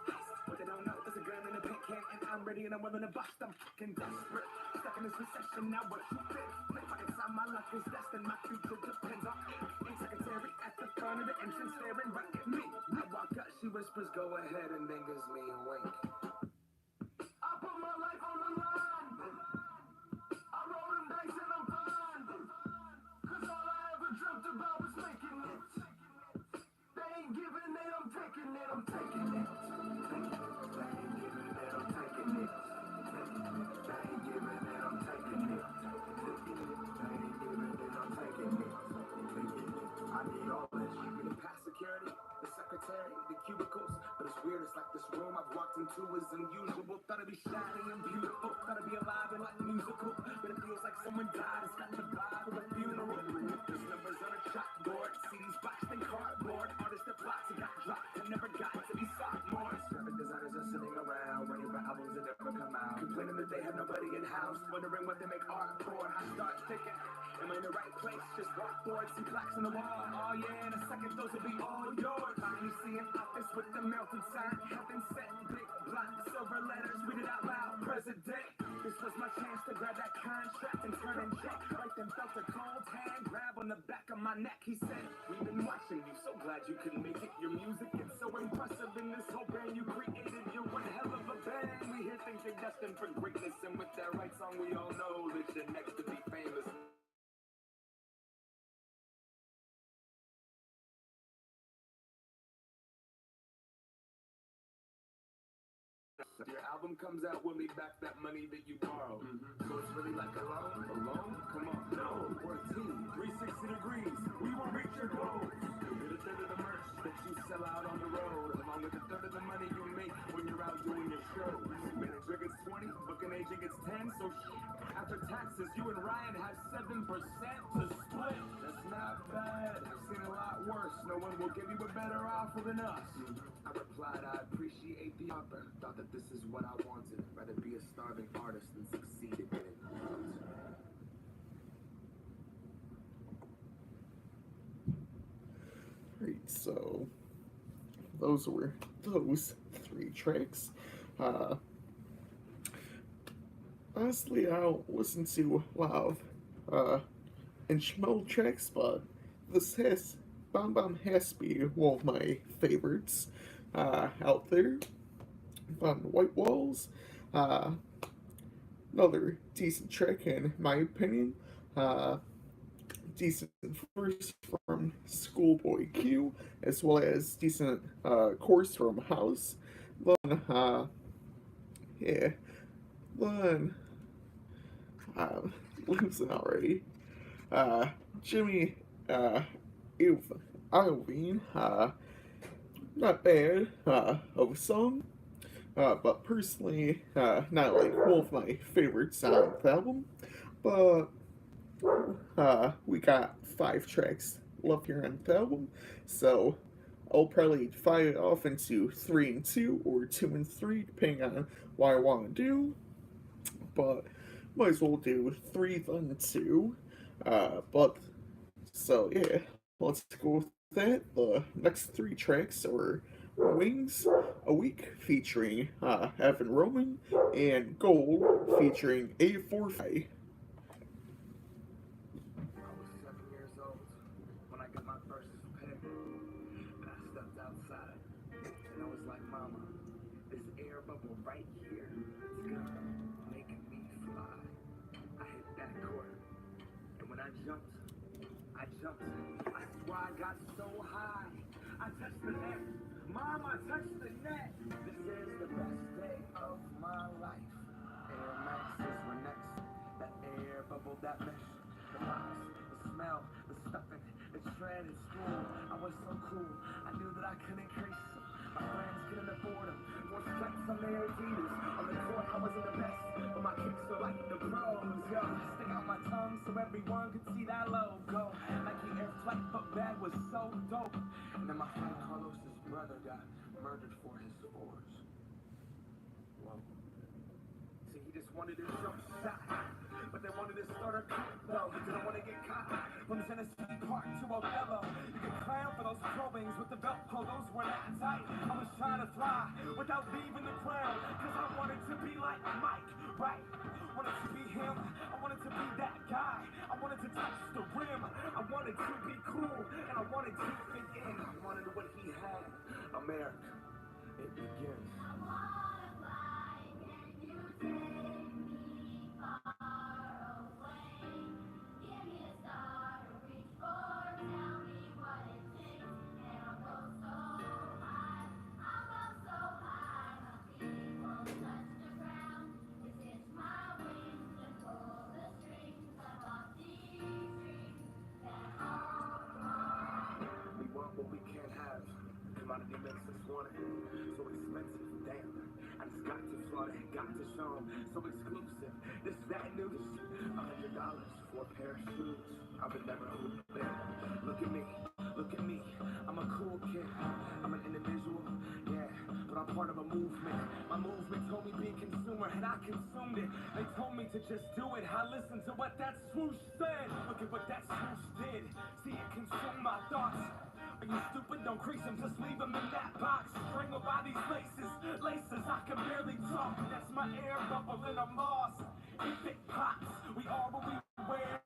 What they don't know is a gun in a paint can and I'm ready and I'm willing to bust. I'm fucking desperate. Stuck in this recession, now what you think? If I can sign my luck is destined, my future depends on ink. Secretary at the front of the entrance staring right at me. I walk up, she whispers, go ahead, and then gives me a wink. I put my life on the line. I roll them dice and I'm fine. Cause all I ever dreamt about was making it. They ain't giving it, I'm taking it, I'm taking it. They ain't giving it, I'm taking it. They ain't giving it, I'm taking it. They ain't giving it, I'm taking it. I need all this. You can pass security, the secretary, the cubicles. But it's weird, it's like this room I've walked into is unusual. Thought it'd be shiny and beautiful, thought it'd be alive and like musical. But it feels like someone died, it's got the vibe of a funeral. There's numbers on a chalkboard, CDs boxed in cardboard. Artists that plots and got dropped and never got to be sophomores. Graphic designers are sitting around, waiting for albums that never come out. Complaining that they have nobody in house, wondering what they make art for. I start thinking, am I in the right place? Just walkboards and plaques on the wall. Oh yeah, in a second those will be all yours. Finally see an office with the melted sign. Heaven sent, big block, silver letters, read it out loud. President, this was my chance to grab that contract and turn in check. Right then felt a cold hand grab on the back of my neck. He said, we've been watching you, so glad you could make it. Your music is so impressive in this whole band you created. You're one hell of a band. We hear things you're destined for greatness, and with that right song we all know that you're next to be famous. If your album comes out, we'll need back that money that you borrowed. So it's really like a loan? A loan? Come on. No, we're a team. 360 degrees. We will reach your goals. You'll get a third of the merch that you sell out on the road, along with a third of the money you make when you're out doing your shows. Manager gets 20, booking agent gets 10, so after taxes, you and Ryan have 7% to split. That's not bad. I've seen a lot worse. No one will give you a better offer than us. I replied, I appreciate the offer. Thought that this is what I wanted. Rather be a starving artist than succeed in it. Great, so those were those 3 tracks. Honestly, I don't listen to a lot of instrumental tracks, but this has Bam Bam has to be one of my favorites out there. On White Walls, another decent track in my opinion. Decent verse from Schoolboy Q, as well as decent chorus from House. Then, yeah, then losing already. Jimmy Iovine, not bad of a song, but personally, not like one of my favorites on the album. But we got 5 tracks left here on the album, so I'll probably divide it off into 3 and 2 or 2 and 3, depending on what I want to do. But might as well do 3 then 2. But so yeah, let's go with that. The next 3 tracks are Wings, A Week featuring Evan Roman, and Gold featuring A45. I was 7 years old when I got my first pay. And I stepped outside and I was like, Mama, this air bubble right here is gonna make me fly. I hit that court. And when I jumped. I swear I got so high. I touched the net. Mom, I touched the net. This is the best day of my life. Air Maxes were next. That air bubble, that mesh. The box, the smell, the stuffing, the shred in school. I was so cool. I knew that I couldn't crease them. My friends couldn't afford them. More stripes on their Adidas. On the court, I wasn't the best. But my kicks were like the pros. Yo, stick out my tongue so everyone could see that logo. Like the air flight foot bag was so dope. And then my friend Carlos's brother got murdered for his fours. Whoa. Othello. Didn't want to get cocky from Genesee Park to Othello. You get clown for those pro wings with the Velcro, those were not tight. I was trying to fly without leaving the ground, cause I wanted to be like Mike, right? Wanted to be him, I wanted to be that guy. I wanted to touch the rim, I wanted to be cool, and I wanted to fit in. I wanted what he had. America, it begins. I wanna fly, can you take me far away? Give me a star to reach for, tell me what it takes, and I'll go so high. I'll go so high, my feet won't touch the ground. It's itch my wings to pull the strings of these dreams that all belong. We want what we can't have. Commodity makes us want it. So expensive, damn. I just got to flaunt it, got to show 'em. So exclusive. This, that, new this shit. $100 for a pair of shoes. I would never have been. Look at me, look at me. I'm a cool kid. I'm an individual, yeah, but I'm part of a movement. My movement told me be a consumer, and I consumed it. They told me to just do it. I listened to what that swoosh said. Look at what that swoosh did. See it consume my thoughts. Are you stupid? Don't crease them, just leave them in that box. Strangled by these laces, laces, I can barely talk. That's my air bubble and I'm lost. If it pops, we are what we wear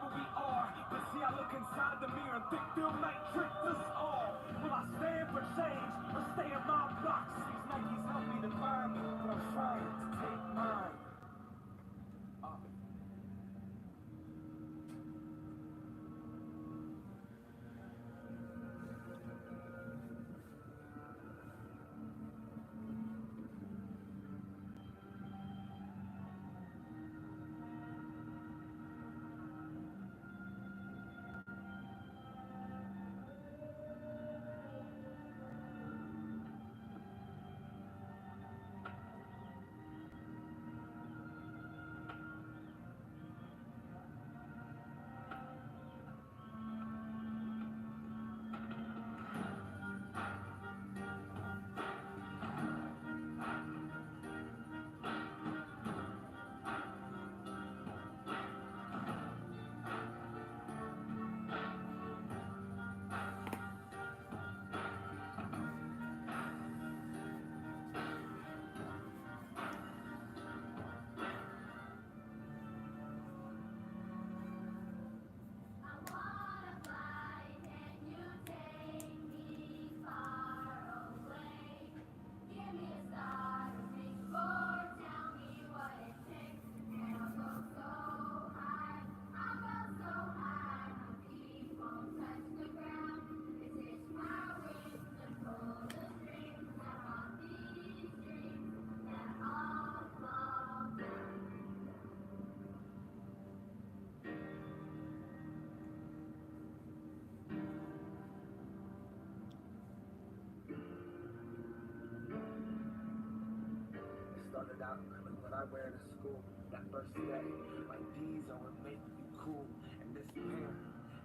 what we are. But see, I look inside the mirror and think Bill Knight tricked us all. Will I stand for change or stay in my box? These Nikes help me to find me, but I'm trying to take mine. I wanna fly, can you take me far away? Give me a star to reach for, tell me what it takes, and I'll go so high. I'll go so high, my feet won't touch the ground. It's itch my wings to pull the strings of these dreams that all belong to me. It started out with what I wear to school. That first day, like these are what make you cool. And this pair,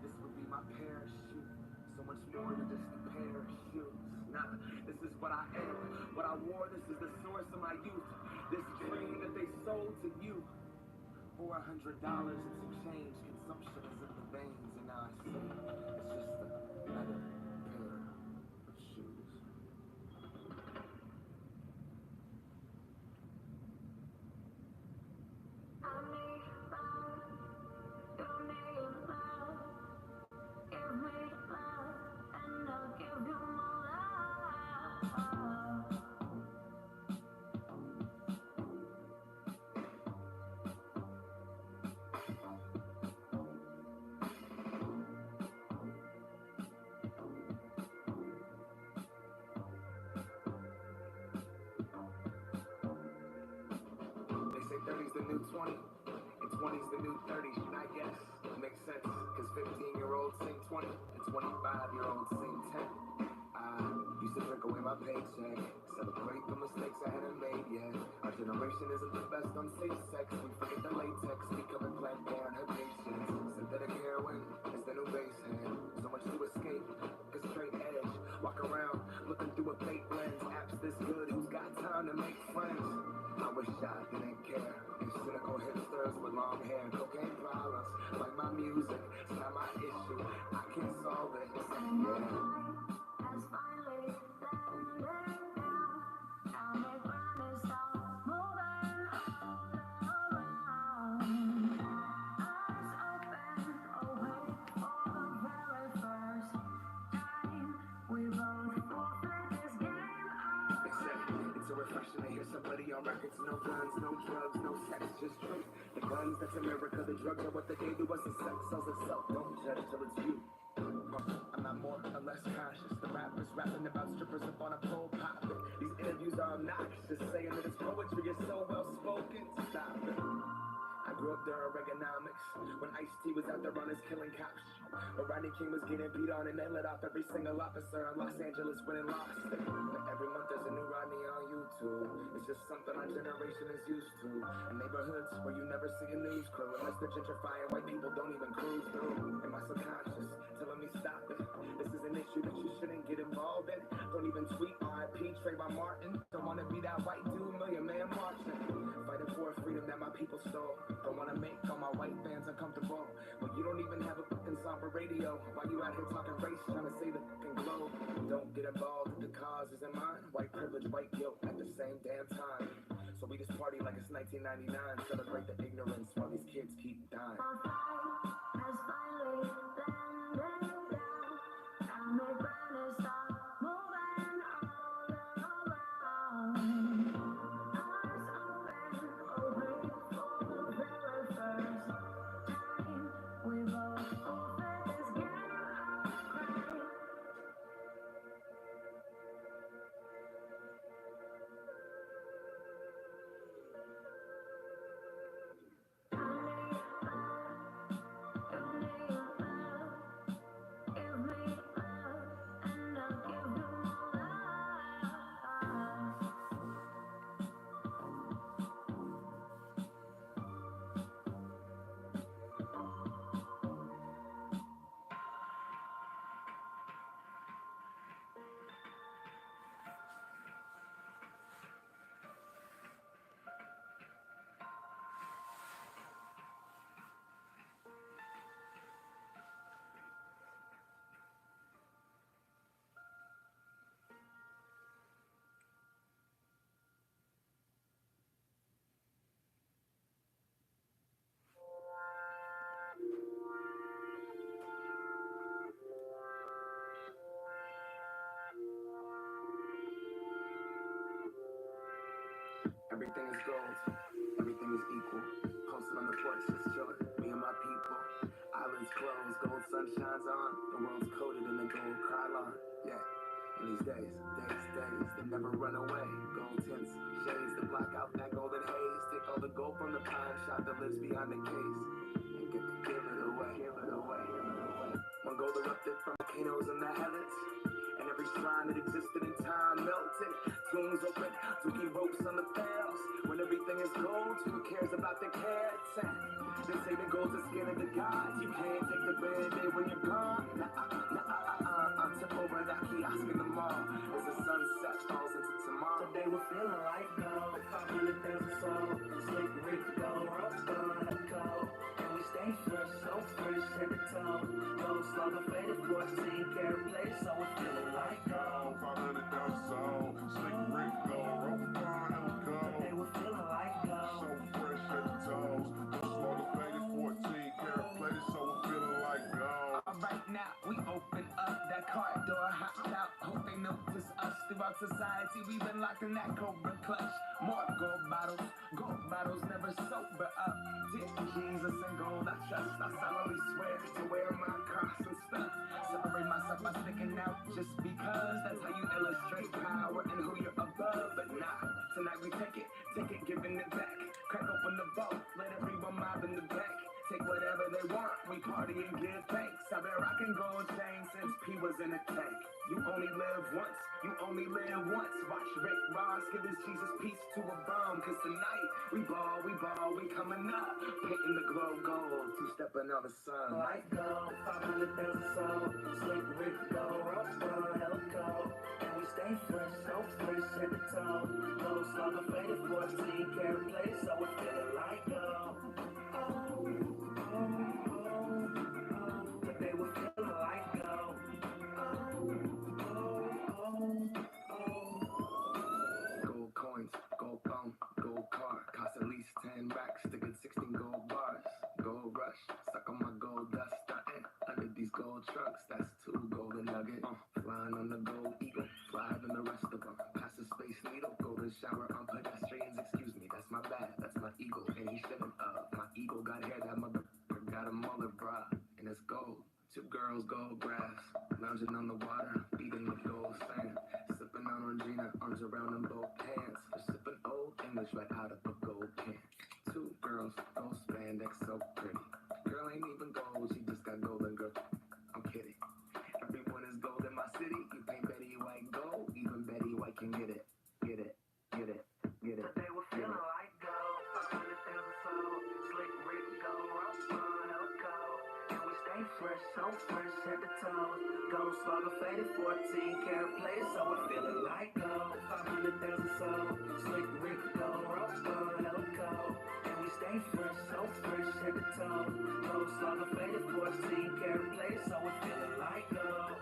this would be my parachute. So much more than just a pair of shoes. Nah, this is what I am. What I wore, this is the source of my youth. This dream that they sold to you. For $100 and some change, consumption is in the veins, and now I see it's just another pair of shoes. I need love, you need love. Give me love, and I'll give you more love. They say 30's the new 20, and 20's the new 30. I guess it makes sense, cause 15-year-olds sing 20, and 25-year-olds sing 10. I used to drink away my paycheck, celebrate the mistakes I hadn't made yet. Our generation isn't the best on safe sex. We forget the latex, becoming Planned Parenthood patients. Synthetic heroin is the new base hand. So much to escape, cause straight edge. Walk around looking through a fake lens. Apps this good, who's got time to make friends? I wish I didn't care. These cynical hipsters with long hair, cocaine problems, like my music, it's not my issue. I can't solve it. Has finally landed down. Now my brain is all moving all around. Eyes open, awake for the very first time. We both forfeit this game of They say it's so refreshing to hear somebody on records. No guns, no drugs, no sex, just truth. The guns, that's America. The drugs are what they gave to us. The sex sells itself. Don't judge till it's you. I'm not more or less conscious. The rappers rapping about strippers up on a pole popping. These interviews are obnoxious. Saying that it's poetry is so well spoken. Stop it. I grew up during Reaganomics when Ice-T was out there on his killing cops. When Rodney King was getting beat on and they let off every single officer in Los Angeles winning lost. Every month there's a new Rodney on YouTube. It's just something our generation is used to. In neighborhoods where you never see a news crew unless they're gentrifying, white people don't even cruise through. In my subconscious telling me stop it. This is an issue that you shouldn't get involved in. Don't even tweet RIP Trayvon Martin. Don't wanna be that white dude, Million Man marching. Fighting for a freedom that my people stole. Don't wanna make all my white fans uncomfortable. But you don't even have a fucking somber radio. While you out here talking race, trying to say the fucking globe. Don't get involved if the cause isn't mine. White privilege, white guilt at the same damn time. So we just party like it's 1999. Celebrate the ignorance while these kids keep dying. our fight has finally landed down. Now my brain is all moving all around. Eyes open, awake for the very first time. We both forfeit this game of crime. Everything is gold, everything is equal. Posted on the porch, just chilling, me and my people. Islands closed, gold sun shines on. The world's coated in the gold Krylon. Yeah, and these days, they never run away. Gold tints, shades that block out that golden haze. Take all the gold from the pine shop that lives behind the case. And give it away, give it away, give it away. When gold erupted from volcanoes in the heavens. And every shrine that existed in time melted. Tombs open, dookie ropes on the bells. When everything is gold, who cares about the carats? They say the gold's the skin of the gods. You can't take the band-aid when you're gone. Tip over that kiosk in the mall as the sunset falls into tomorrow. Today we're feeling like gold, 500,000 souls. Slick Rick, gold, rock star, cold. And we stay fresh, so fresh, head to toe. Gold slugger, faded 14 karat plate, so we're feeling like gold. 500,000 souls. Slick Rick, gold, rock star, cold. Today we're feeling like gold. So fresh at the toes. Those slaughter faded 14 karat plated, so we're feeling like gold. Alright now, we open up that car door, hopped out, hope they notice us throughout society. We've been locked in that cobra clutch. More gold bottles never sober up. Dear Jesus and gold, I trust. I solemnly swear to wear my cross and stuff. Separate myself by sticking out just because that's how you illustrate power and who you're above. But nah, tonight we take it, giving it back. Crack open the vault, let everyone mob in the back. Take whatever they want, we party and give thanks. I've been rocking gold chains since P was in a tank. You only live once, you only live once. Watch Rick Ross give his Jesus peace to a bum. Cause tonight, we ball, we coming up. Painting the glow gold, two-stepping on the sun. Like gold, 500,000 souls. Slick Rick, gold, rock star, cold. And we stay fresh, so fresh, head to toe. Gold Gold slugger faded 14 karat play, so it feeling like but they were feeling like gold coins, gold thumb, gold car, cost at least 10 racks to get 16 gold bars. Gold rush, suck on my gold dust, stunting under these gold trucks. That's 2 golden nuggets. Flying on the gold eagle, fly than the rest of them. Pass the space needle, golden shower on pedestrians. Excuse me, that's my bad, that's my eagle, and he shouldn't. My eagle got hair, that mother got a mullet, bruh, and it's gold. 2 girls, gold grass, lounging on the water, beating the gold sand, sipping on Orangina, arms around them both hands. They're sipping old English right out of a gold can. 2 girls, gold spandex, so pretty. Girl ain't even gold, she just got golden girl. I'm kidding. Everyone is gold in my city. You paint Betty White gold, even Betty White can get it. Get it, get it, get it. But they were feeling like gold, 500,000 sold. Slick Rick gold, rock hell cold. And we stay fresh, so fresh at the toes. Gold slugger faded 14 karat play, so it feeling like gold, 500,000 sold. Slick Rick gold, rock hell cold. And we stay fresh, so fresh at the toes. Gold slugger faded 14 karat play, so it feeling like gold.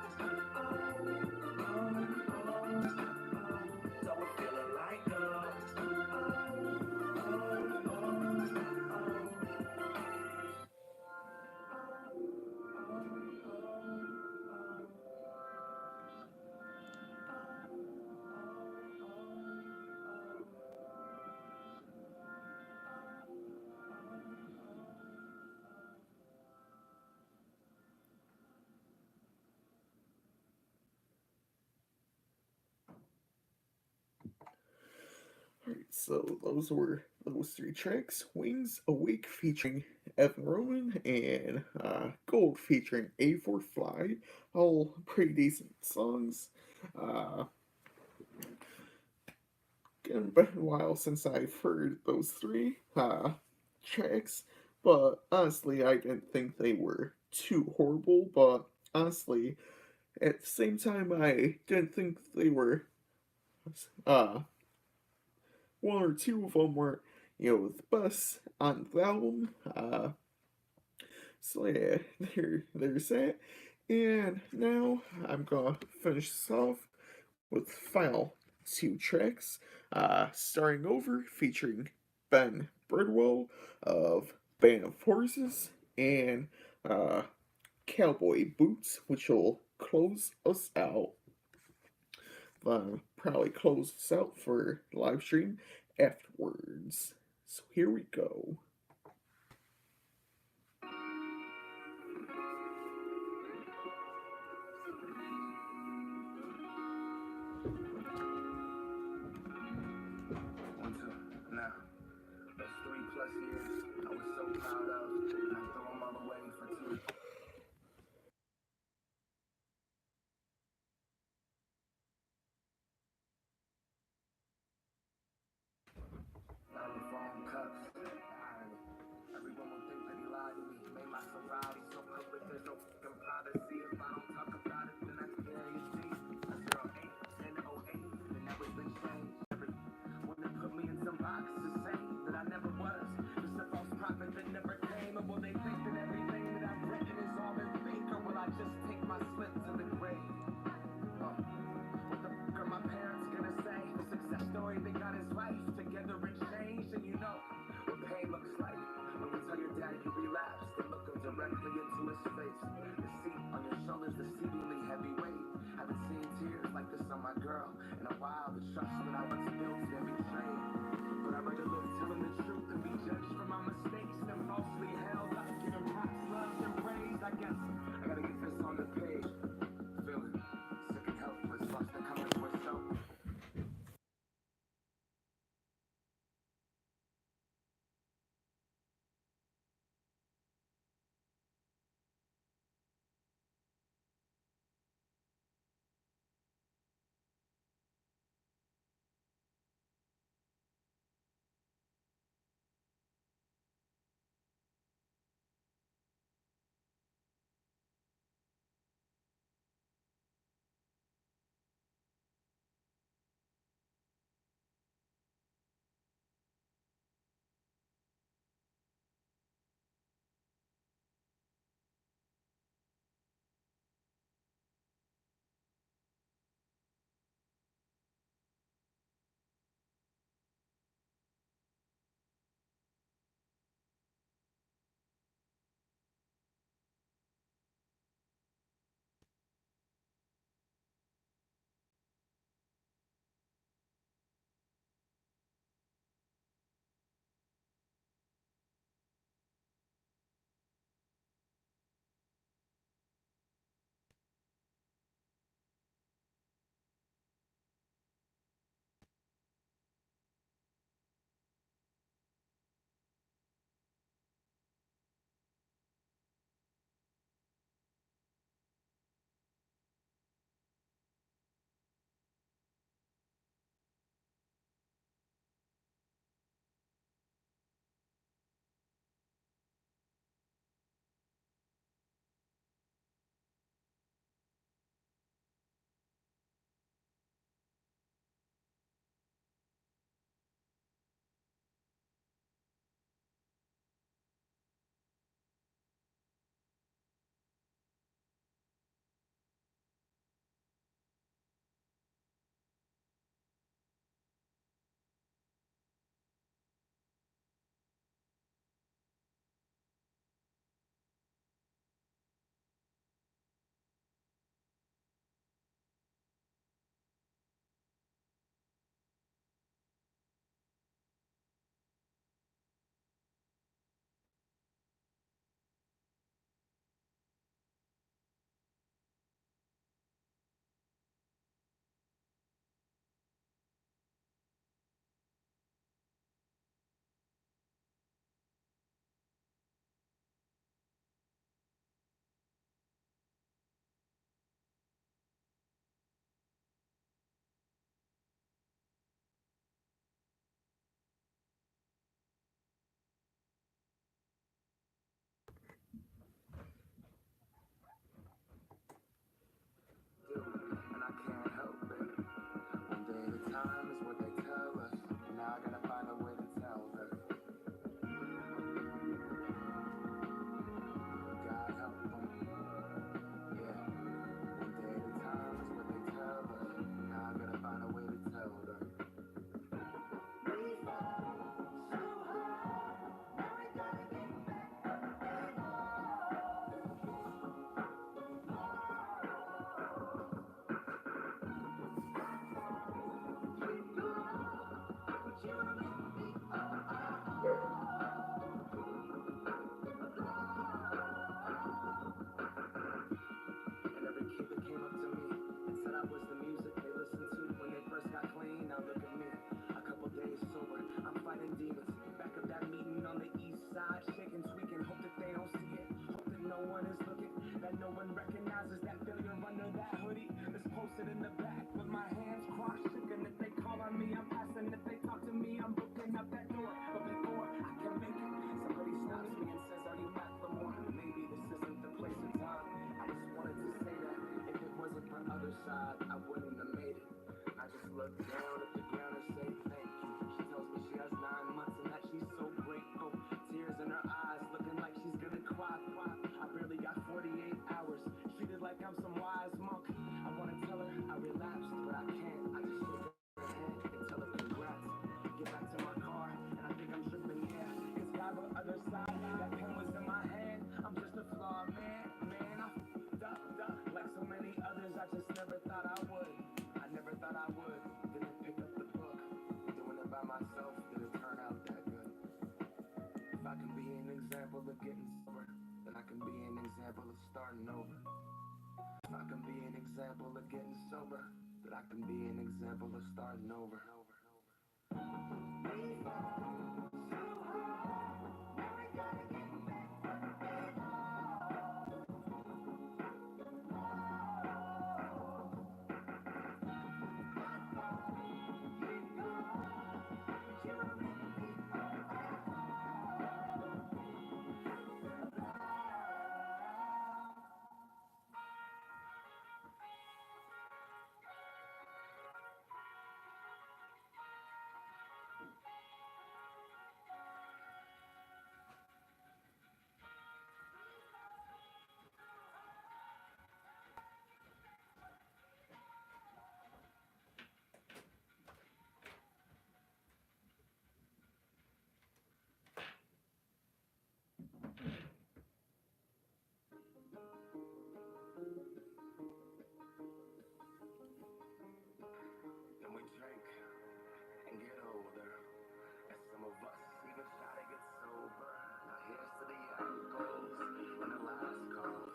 So it feeling like gold. Alright, so those were those 3 tracks. Wings Awake featuring Evan Roman and Gold featuring A4 Fly. All pretty decent songs. It's been a while since I've heard those 3 tracks, but honestly, I didn't think they were too horrible. But honestly, at the same time, I didn't think they were. One or two of them were, the best on the album. So yeah, there's that. And now I'm gonna finish this off with final 2 tracks. Starting over featuring Ben Bridwell of Band of Horses and Cowboy Boots, which will close us out. Probably close us out for live stream afterwards. So here we go. Now, those 3+ years I was so proud of, and I throw them all away for 2. Phone cups, the irony. Everyone will think that he lied to me. Made my sobriety so public, there's no fucking privacy. If I don't talk about it, then I carry a G. A 08, 1008, and now it's been changed. Everyone that put me in some boxes saying that I never was. Just a false prophet that never came. And will they think that everything that I've written is all in fake? Or will I just take my slip to the grave? What the fuck are my parents gonna say? The success story, they got his life together and changed. And you know what pain looks like when you tell your dad you relapsed and look him directly into his face. The seat on your shoulders, the seemingly heavy weight. Haven't seen tears like this on my girl in a while. The trust that I once built been betrayed. But I'd rather live telling the truth than be judged for my mistakes than falsely held. I give him props, love, and praise. I guess I gotta get this on the page. Feeling sick and helpless, lost the coming for self. example of getting sober, that I can be an example of starting over. Then we drink and get older, and some of us even try to get sober. Now here's to the young goals and the last calls.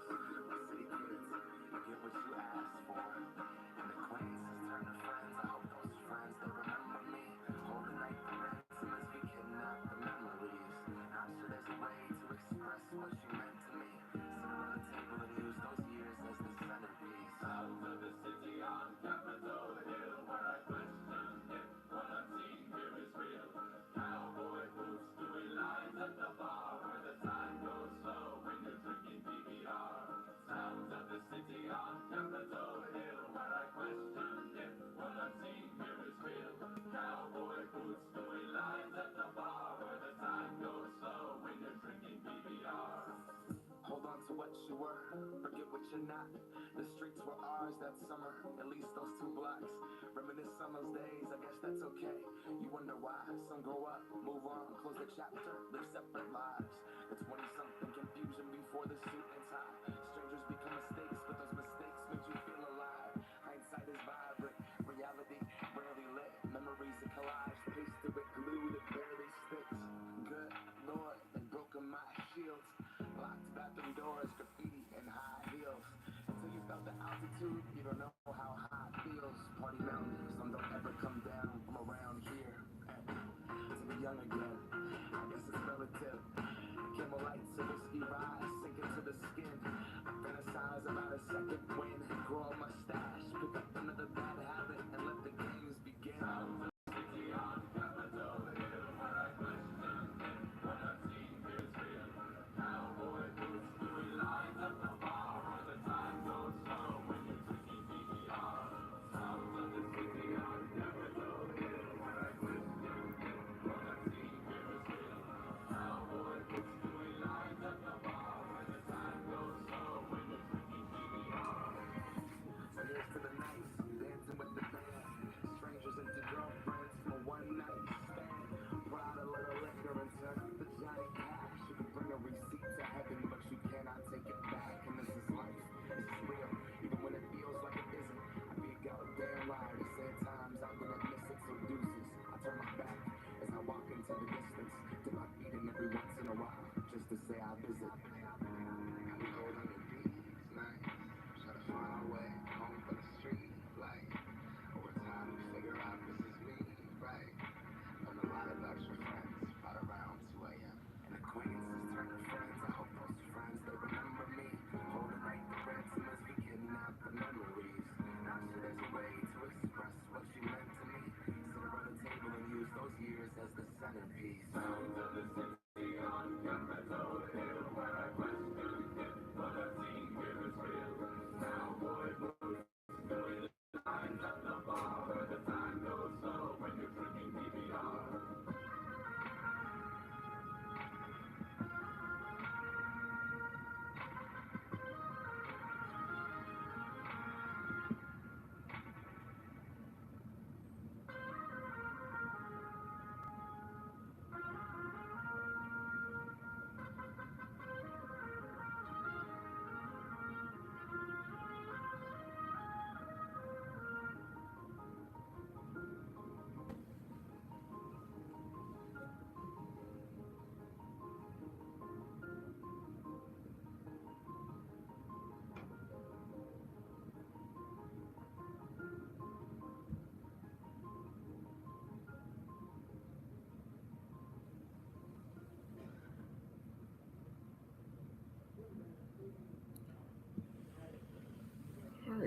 My city kids, you get what you ask for, and acquaintances turn to friends. I hope those friends, they remember me. Hold the night for ransom as we kidnap the memories. Not sure there's a way to express what you meant to me. Sit around the table and use those years as the centerpiece. Sounds of the city on Capitol Hill, where I question if what I've seen here is real. Cowboy boots doing lines at the bar, where the time goes slow when you're drinking PBR. Sounds of the city on Capitol Hill, where I question if what I've seen here is real. Cowboy boots doing lines at the bar, where the time goes slow when you're drinking PBR. Hold on to what you were, forget what you're not. The streets were ours that summer, at least those 2 blocks. Reminisce on those days, I guess that's okay. You wonder why some grow up, move on, close the chapter, live separate lives. The 20-something confusion before the suit and tie. Strangers become mistakes, but those mistakes make you feel alive. Hindsight is vibrant, reality rarely lit. Memories a collage, pasted with glue that barely sticks. Good Lord, they broken my shields. Locked bathroom doors, graffiti, and high heels. Until you felt the altitude, you don't know how high it feels. Party mountain, some don't ever come down from around here. And to be young again, I guess it's relative. Camel lights, a whiskey rise, sink into the skin. I fantasize about a second wind, grow a mustache, pick up another bad habit, and let the games begin. City on Capitol Hill, where I question if what I've seen here is real. Cowboy boots doing lines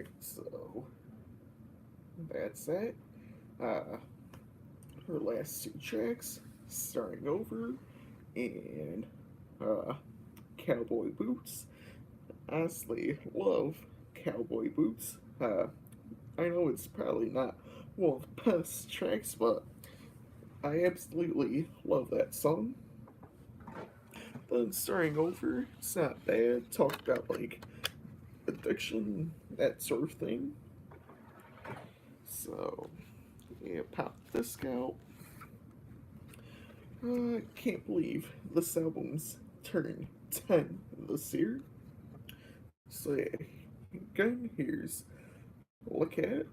Alright, so that's it. Uh, her last two tracks, Starting Over and Cowboy Boots. Honestly, love Cowboy Boots. I know it's probably not one of the best tracks, but I absolutely love that song. Then Starting Over, it's not bad. Talk about like addiction, that sort of thing. So, yeah, pop this out. I can't believe this album's turned 10 this year. So, yeah, again, here's a look at it.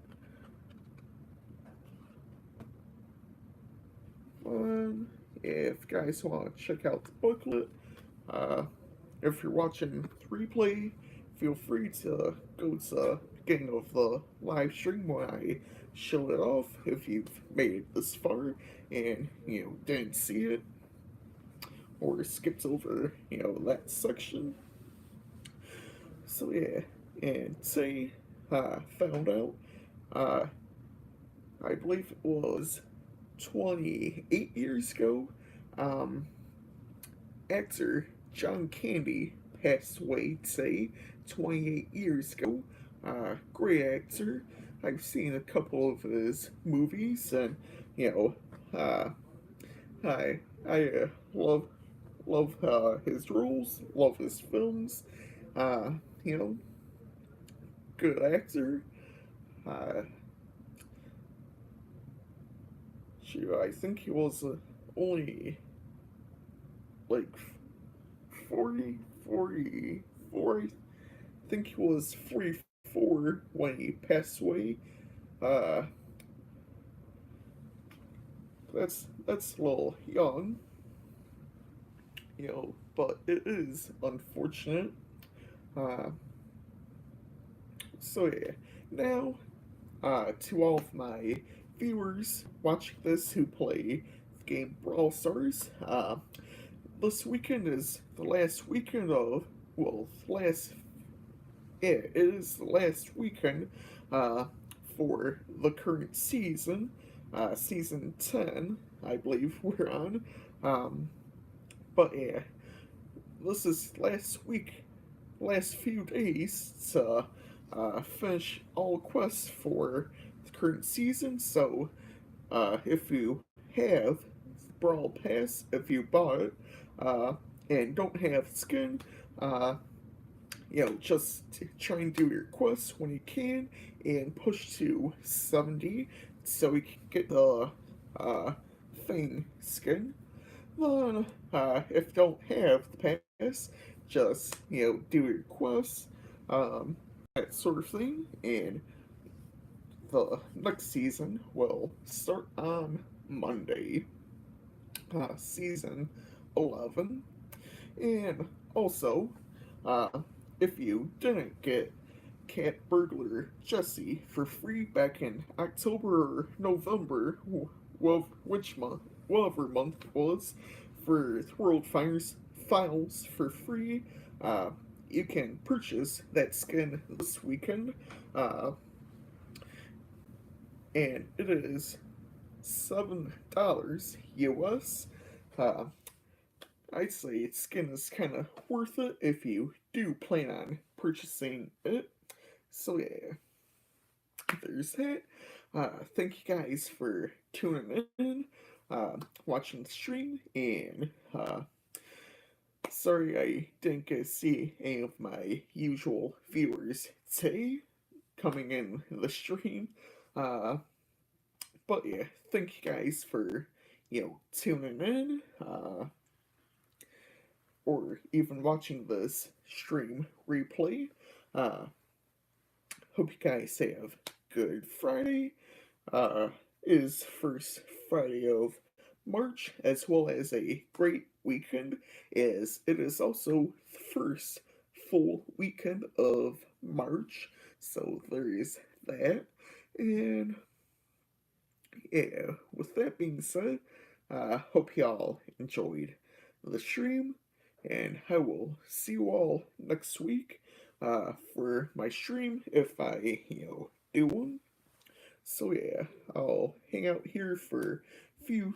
If you guys want to check out the booklet, uh, if you're watching the replay, feel free to go to the beginning of the live stream when I show it off if you've made it this far and, didn't see it or skipped over, that section. So, yeah, and today I found out, uh, I believe it was 28 years ago, um, actor John Candy passed away today, 28 years ago. Great actor. I've seen a couple of his movies, and uh, I love his roles, love his films. Uh, you know, good actor. Uh, I think he was only like 44. I think he was 44 when he passed away. Uh, that's a little young, but it is unfortunate. Uh, so yeah, now to all of my viewers watching this who play the game Brawl Stars, this weekend is the last weekend of, well, it is the last weekend for the current season, season 10, I believe we're on. But yeah, this is last few days to finish all quests for the current season. So, if you have Brawl Pass, if you bought it, and don't have skin, just try and do your quests when you can and push to 70 so you can get the Fang skin. Then, if you don't have the pass, just, do your quests, that sort of thing, and the next season will start on Monday, season 11. And also, uh, if you didn't get Cat Burglar Jesse for free back in October or November, which month, whatever month it was, for World Files for free, you can purchase that skin this weekend, and it is $7 US. Uh, I'd say skin is kind of worth it if you do plan on purchasing it. So yeah, there's that. Thank you guys for tuning in, watching the stream, and sorry I didn't get to see any of my usual viewers today coming in the stream. But yeah, thank you guys for, tuning in, or even watching this stream replay. Hope you guys have good Friday. Is first Friday of March, as well as a great weekend, as it is also the first full weekend of March. So there is that. And yeah, with that being said, hope y'all enjoyed the stream, and I will see you all next week. for my stream if I, do one. So yeah, I'll hang out here for a few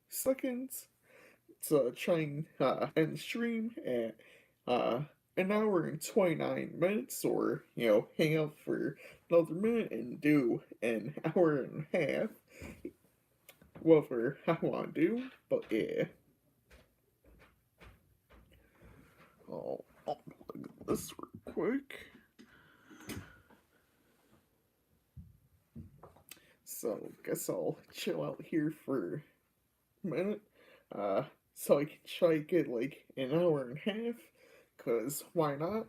seconds to try and end stream at an hour and 29 minutes, or hang out for another minute and do an hour and a half, whatever I want to do. But yeah, I'll plug this real quick. So guess I'll chill out here for a minute, so I can try to get like an hour and a half, cause why not?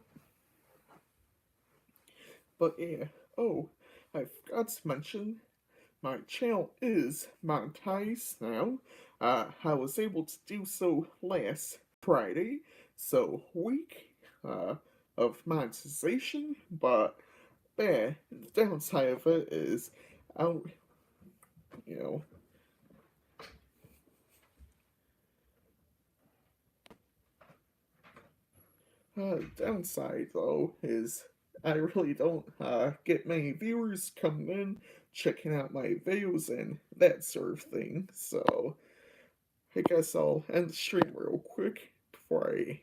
But yeah, oh, I forgot to mention, my channel is monetized now. I was able to do so last Friday, so week of monetization, but the downside of it is I don't, you know, downside though is I really don't get many viewers coming in, checking out my videos and that sort of thing. So I guess I'll end the stream real quick before I